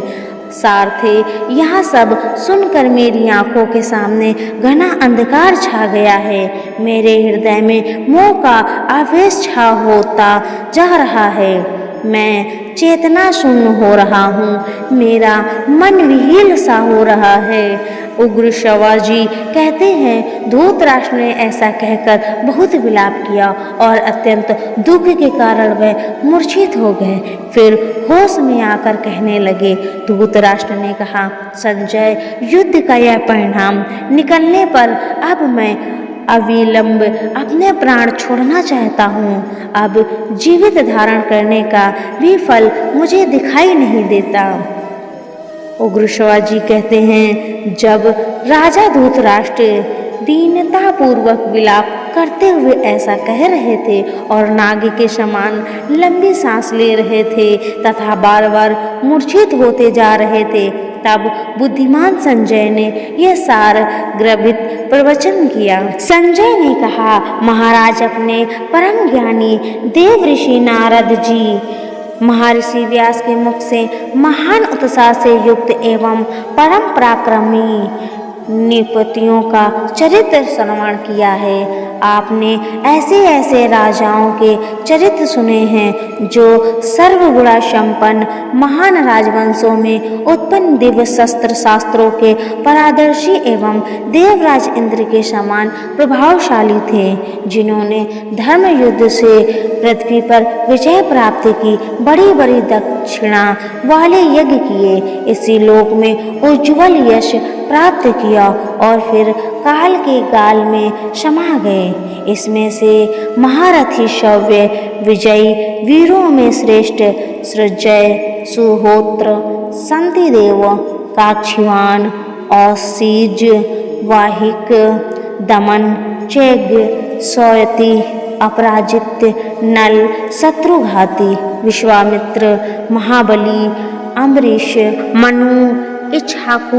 सारथे, यह सब सुनकर मेरी आंखों के सामने घना अंधकार छा गया है। मेरे हृदय में मोह का आवेश छा होता जा रहा है। मैं चेतना शून्य हो रहा हूँ, मेरा मन विहीन सा हो रहा है। उग्र शिवाजी कहते हैं, धूतराष्ट्र ने ऐसा कहकर बहुत विलाप किया और अत्यंत दुख के कारण वह मूर्छित हो गए। फिर होश में आकर कहने लगे। धूतराष्ट्र ने कहा, संजय, युद्ध का यह परिणाम निकलने पर अब मैं अविलंब अपने प्राण छोड़ना चाहता हूँ। अब जीवित धारण करने का भी फल मुझे दिखाई नहीं देता। उग्र शिवाजी कहते हैं, जब राजा धूतराष्ट्र दीनतापूर्वक विलाप करते हुए ऐसा कह रहे थे और नाग के समान लंबी सांस ले रहे थे तथा बार बार मूर्छित होते जा रहे थे, तब बुद्धिमान संजय ने यह सार गर्भित प्रवचन किया। संजय ने कहा, महाराज, अपने परम ज्ञानी देव ऋषि नारद जी महर्षि व्यास के मुख से महान उत्साह से युक्त एवं परम पराक्रमी निपतियों का चरित्र श्रवण किया है। आपने ऐसे ऐसे राजाओं के चरित्र सुने हैं जो सर्वगुणा संपन्न महान राजवंशों में उत्पन्न दिव्य शस्त्र शास्त्रों के पारदर्शी एवं देवराज इंद्र के समान प्रभावशाली थे, जिन्होंने धर्म युद्ध से पृथ्वी पर विजय प्राप्त की, बड़ी बड़ी दक्षिणा वाले यज्ञ किए, इसी लोक में उज्ज्वल यश प्राप्त किया और फिर काल के गाल में समा गए। इसमें से महारथी शौर्य विजयी वीरों में श्रेष्ठ सृजय, सुहोत्र, संतिदेव, काक्षीवान, औसीज, वाहिक, दमन, चैग्य, सौयति, अपराजित, नल, शत्रुघाती, विश्वामित्र, महाबली, अम्बरीश, मनु, इक्ष्वाकु,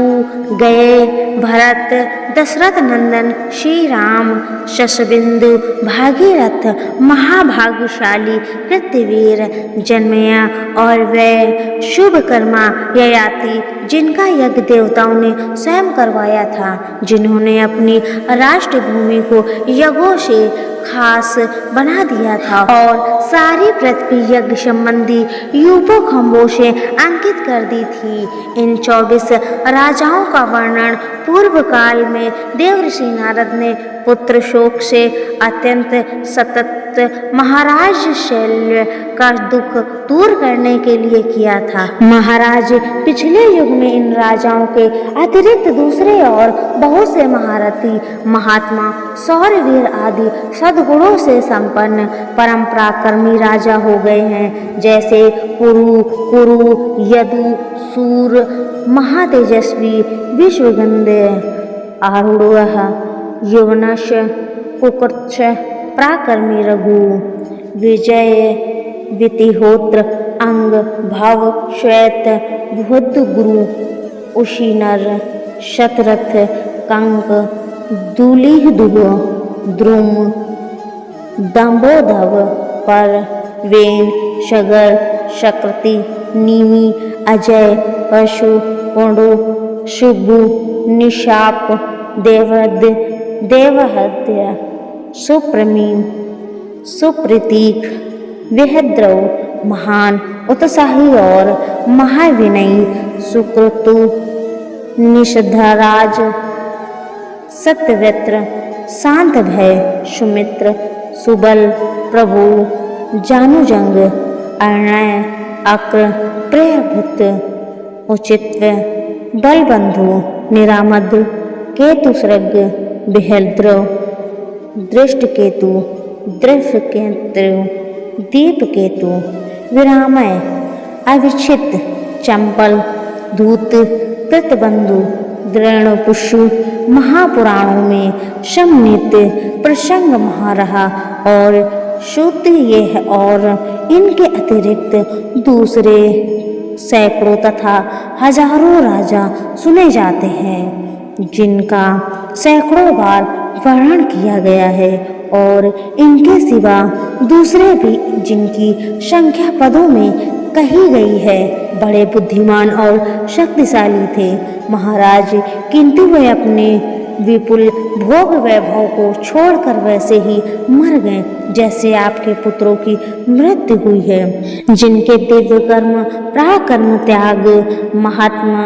गए, भरत, दशरथ नंदन, श्री राम, शशबिंदु, भागीरथ, महाभाग्यशाली, कृत्यवीर, जन्मया और वे शुभकर्मा ययाति, जिनका यज्ञ देवताओं ने स्वयं करवाया था, जिन्होंने अपनी राष्ट्रभूमि को यज्ञों से खास बना दिया था और सारी पृथ्वी यज्ञ संबंधी यूपोखंबों से अंकित कर दी थी। इन 24 राजाओं का वर्णन पूर्व काल में देवर्षि नारद ने पुत्र शोक से अत्यंत सतत महाराज शैल्य का दुख दूर करने के लिए किया था। महाराज पिछले युग में इन राजाओं के अतिरिक्त दूसरे और बहुत से महारथी, महात्मा, शौरवीर आदि सद्गुणों से संपन्न परम पराक्रमी राजा हो गए हैं, जैसे पुरु, कुरु, यदु, सूर, महातेजस्वी, विश्वगंधे, आरूढ़, युवनश, कुकृच्छ, पराक्रमी रघु, विजय, वितिहोत्र, अंग, भव, श्वेत, बुध, गुरु, उशीनर, शतरथ, कंक, दूलिहदुह, द्रुम, दंबोधव, पर, वेन, शगर, शकृति, नीमि, अजय, पशु, पुंडु, शुभु, निशाप, देवहद, देवहद्य, सुप्रमीम, सुप्रतीक, विहद्रव, महान, उत्साही और महाविनयी, सुक्रतु, निषधराज, सत्यव्रत, शांत भय, सुमित्र, सुबल, प्रभु, जानुजंग, अर्णय, अक्र, प्रियभृत, उचित्व, बलबंधु, निरामद, केतुसृग, बिहद्रव, दृष्टकेतु, दृष्टकेतु, दीपकेतु, विरामय, अविच्छित, चंपल, धूत, प्रतिबंधु, द्रोणपुषु, महापुराणों में सम्मिलित प्रसंग महारहा और शुद्ध यह और इनके अतिरिक्त दूसरे सैकड़ों तथा हजारों राजा सुने जाते हैं, जिनका सैकड़ों बार वर्णन किया गया है, और इनके सिवा दूसरे भी जिनकी संख्या पदों में कही गई है, बड़े बुद्धिमान और शक्तिशाली थे महाराज, किंतु वे अपने विपुल भोग वैभव को छोड़कर वैसे ही मर गए जैसे आपके पुत्रों की मृत्यु हुई है, जिनके दिव्य कर्म, पराक्रम, त्याग, महात्मा,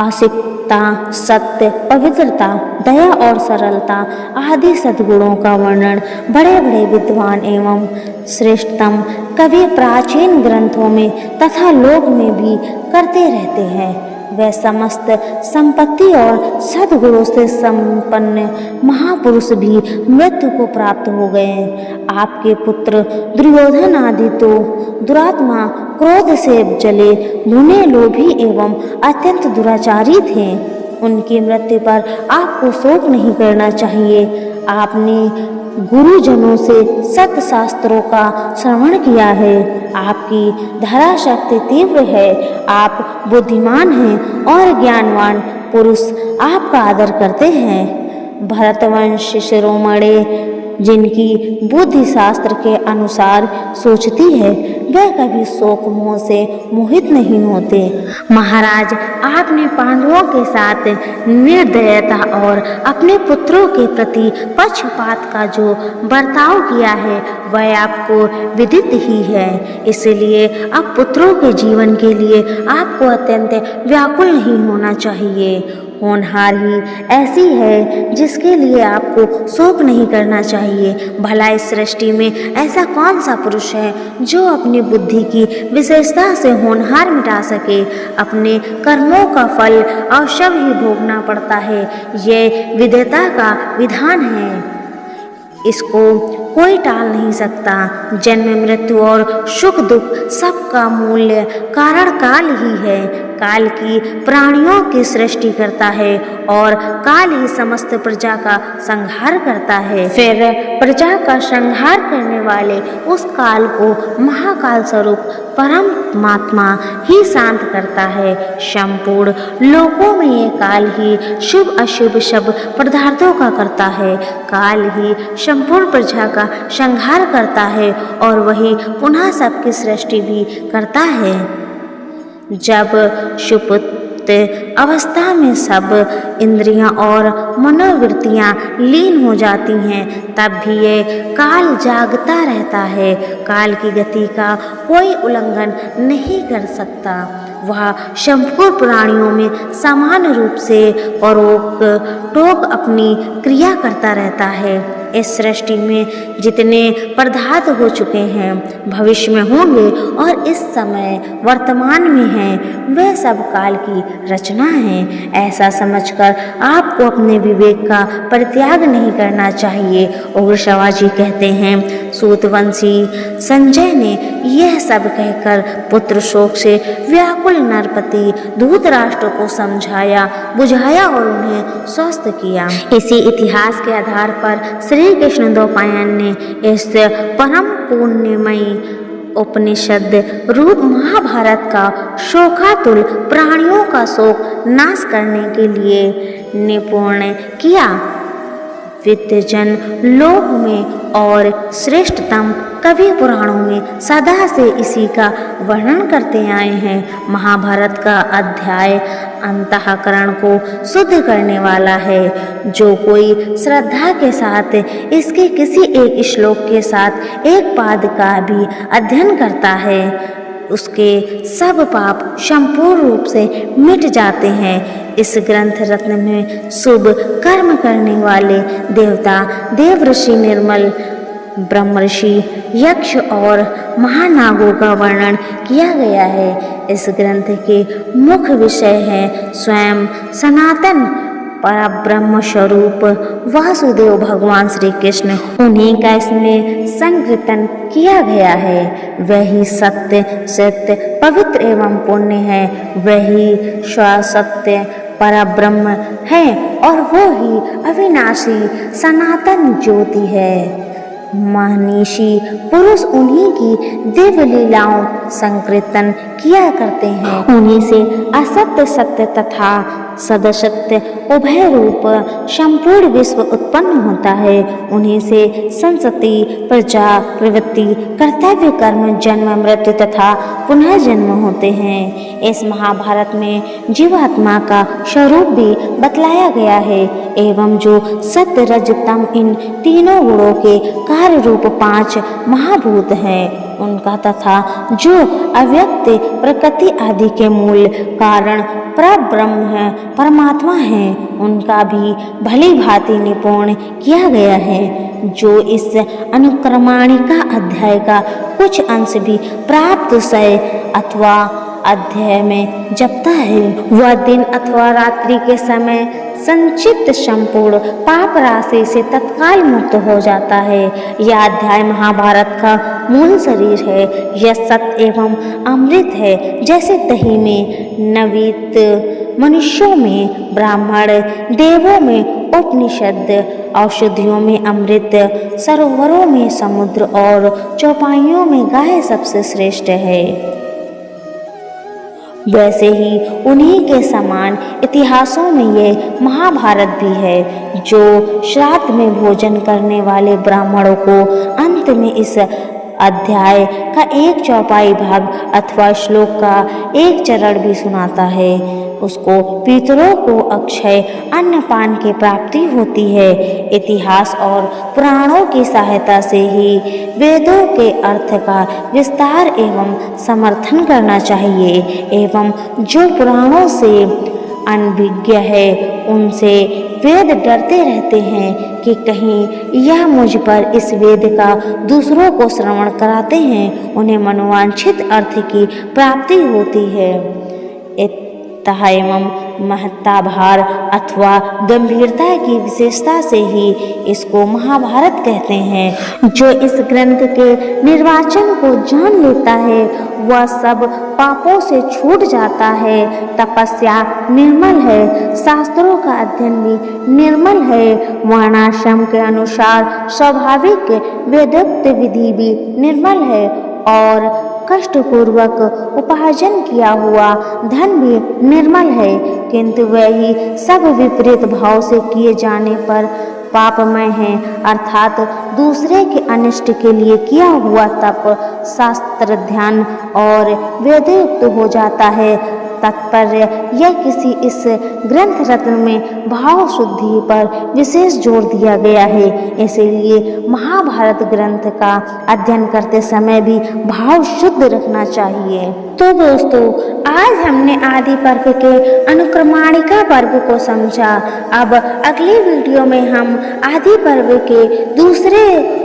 आसिकता, सत्य, पवित्रता, दया और सरलता आदि सद्गुणों का वर्णन बड़े बड़े विद्वान एवं श्रेष्ठतम कवि प्राचीन ग्रंथों में तथा लोक में भी करते रहते हैं। वह समस्त संपत्ति और सद्गुणों से संपन्न महापुरुष भी मृत्यु को प्राप्त हो गए। आपके पुत्र दुर्योधन आदि तो दुरात्मा, क्रोध से जले भुने लोभी एवं अत्यंत दुराचारी थे। उनकी मृत्यु पर आपको शोक नहीं करना चाहिए। आपने गुरुजनों से सत्य शास्त्रों का श्रवण किया है। आपकी धरा शक्ति तीव्र है। आप बुद्धिमान हैं और ज्ञानवान पुरुष आपका आदर करते हैं। भरतवंश शिरोमणि जिनकी बुद्धि शास्त्र के अनुसार सोचती है वह कभी शोक मोह से मोहित नहीं होते। महाराज, आपने पांडवों के साथ निर्दयता और अपने पुत्रों के प्रति पक्षपात का जो बर्ताव किया है वह आपको विदित ही है। इसलिए अब पुत्रों के जीवन के लिए आपको अत्यंत व्याकुल नहीं होना चाहिए। होनहार ही ऐसी है जिसके लिए आपको शोक नहीं करना चाहिए। भला इस सृष्टि में ऐसा कौन सा पुरुष है जो अपनी बुद्धि की विशेषता से होनहार मिटा सके। अपने कर्मों का फल अवश्य ही भोगना पड़ता है, ये विधाता का विधान है, इसको कोई टाल नहीं सकता। जन्म मृत्यु और सुख दुख सबका मूल्य कारण काल ही है। काल की प्राणियों की सृष्टि करता है और काल ही समस्त प्रजा का संहार करता है। फिर प्रजा का संहार करने वाले उस काल को महाकाल स्वरूप परमात्मा ही शांत करता है। संपूर्ण लोकों में ये काल ही शुभ अशुभ सब पदार्थों का करता है। काल ही संपूर्ण प्रजा का संहार करता है और वही पुनः सबकी सृष्टि भी करता है। जब सुप्त अवस्था में सब इंद्रियां और मनोवृत्तियां लीन हो जाती हैं तब भी ये काल जागता रहता है। काल की गति का कोई उल्लंघन नहीं कर सकता। वह संपूर्ण प्राणियों में समान रूप से परोक्ष टोक अपनी क्रिया करता रहता है। इस सृष्टि में जितने पदार्थ हो चुके हैं, भविष्य में होंगे और इस समय वर्तमान में हैं, वे सब काल की रचना है। ऐसा समझकर आपको अपने विवेक का परित्याग नहीं करना चाहिए। उग्र शिवाजी कहते हैं, सूतवंशी संजय ने यह सब कहकर पुत्र शोक से व्याकुल नरपति धृतराष्ट्र को समझाया, बुझाया और उन्हें स्वस्थ किया। इसी इतिहास के आधार पर श्री कृष्ण द्वैपायन ने इस परम पुण्यमयी उपनिषद रूप महाभारत का शोकातुल प्राणियों का शोक नाश करने के लिए निपुण किया। विद्यजन लोक में और श्रेष्ठतम कवि पुराणों में सदा से इसी का वर्णन करते आए हैं। महाभारत का अध्याय अंतःकरण को शुद्ध करने वाला है। जो कोई श्रद्धा के साथ इसके किसी एक श्लोक के साथ एक पाद का भी अध्ययन करता है उसके सब पाप संपूर्ण रूप से मिट जाते हैं। इस ग्रंथ रत्न में शुभ कर्म करने वाले देवता, देवऋषि, निर्मल ब्रह्मर्षि, यक्ष और महानागों का वर्णन किया गया है। इस ग्रंथ के मुख्य विषय है स्वयं सनातन परब्रह्म स्वरूप वासुदेव भगवान श्री कृष्ण। उन्हीं का इसमें संकीर्तन किया गया है। वही सत्य सत्य पवित्र एवं पुण्य है। वही स्वसत्य परब्रह्म है और वो ही अविनाशी सनातन ज्योति है। महनीषी पुरुष उन्हीं की दिव्य लीलाओं संकीर्तन किया करते हैं। उन्हीं से असत्य सत्य तथा सदसत्य उभय रूप संपूर्ण विश्व उत्पन्न होता है। उन्हीं से संसति, प्रजा, प्रवृत्ति, कर्तव्य, कर्म, जन्म, मृत्यु तथा पुनः जन्म होते हैं। इस महाभारत में जीवात्मा का स्वरूप भी बतलाया गया है एवं जो सत्य, रज, तम इन तीनों गुणों के कार्य रूप 5 महाभूत हैं उनका तथा जो अव्यक्त प्रकृति आदि के मूल कारण परब्रह्म है, परमात्मा है, उनका भी भली भांति निरूपण किया गया है। जो इस अनुक्रमणिका अध्याय का कुछ अंश भी प्राप्त से अथवा अध्याय में जपता है वह दिन अथवा रात्रि के समय संचित संपूर्ण पाप राशि से तत्काल मुक्त हो जाता है। यह अध्याय महाभारत का मूल शरीर है। यह सत्य एवं अमृत है। जैसे दही में नवीत, मनुष्यों में ब्राह्मण, देवों में उपनिषद, औषधियों में अमृत, सरोवरों में समुद्र और चौपाइयों में गाय सबसे श्रेष्ठ है। वैसे ही उन्हीं के समान इतिहासों में ये महाभारत भी है, जो श्राद्ध में भोजन करने वाले ब्राह्मणों को अंत में इस अध्याय का 1/4 भाग अथवा श्लोक का एक चरण भी सुनाता है। उसको पितरों को अक्षय अन्नपान की प्राप्ति होती है। इतिहास और पुराणों की सहायता से ही वेदों के अर्थ का विस्तार एवं समर्थन करना चाहिए एवं जो पुराणों से अनभिज्ञ है उनसे वेद डरते रहते हैं कि कहीं यह मुझ पर इस वेद का दूसरों को श्रवण कराते हैं उन्हें मनोवांछित अर्थ की प्राप्ति होती है। एवं महत्ता भार अथवा गंभीरता की विशेषता से ही इसको महाभारत कहते हैं। जो इस ग्रंथ के निर्वाचन को जान लेता है वह सब पापों से छूट जाता है। तपस्या निर्मल है, शास्त्रों का अध्ययन भी निर्मल है, वर्णाश्रम के अनुसार स्वाभाविक वेदोक्त विधि भी निर्मल है और कष्टपूर्वक उपार्जन किया हुआ धन भी निर्मल है, किंतु वही सब विपरीत भाव से किए जाने पर पापमय है, अर्थात दूसरे के अनिष्ट के लिए किया हुआ तप शास्त्र ध्यान और वेदोक्त हो जाता है। तात्पर्य यह किसी इस ग्रंथ रत्न में भाव शुद्धि पर विशेष जोर दिया गया है, इसीलिए महाभारत ग्रंथ का अध्ययन करते समय भी भाव शुद्ध रखना चाहिए। तो दोस्तों, आज हमने आदि पर्व के अनुक्रमणिका पर्व को समझा। अब अगले वीडियो में हम आदि पर्व के दूसरे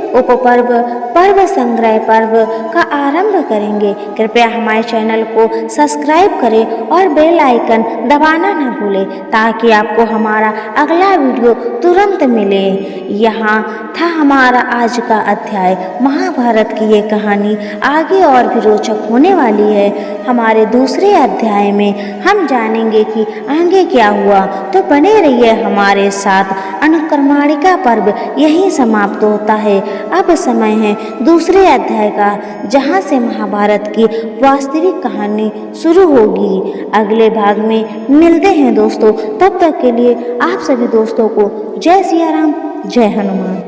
उपपर्व पर्व संग्रह पर्व का आरंभ करेंगे। कृपया हमारे चैनल को सब्सक्राइब करें और बेल आइकन दबाना न भूलें ताकि आपको हमारा अगला वीडियो तुरंत मिले। यहाँ था हमारा आज का अध्याय। महाभारत की ये कहानी आगे और भी रोचक होने वाली है। हमारे दूसरे अध्याय में हम जानेंगे कि आगे क्या हुआ, तो बने रहिए हमारे साथ। अनुक्रमणिका पर्व यहीं समाप्त होता है। अब समय है दूसरे अध्याय का, जहां से महाभारत की वास्तविक कहानी शुरू होगी। अगले भाग में मिलते हैं दोस्तों। तब तक के लिए आप सभी दोस्तों को जय सिया राम, जय हनुमान।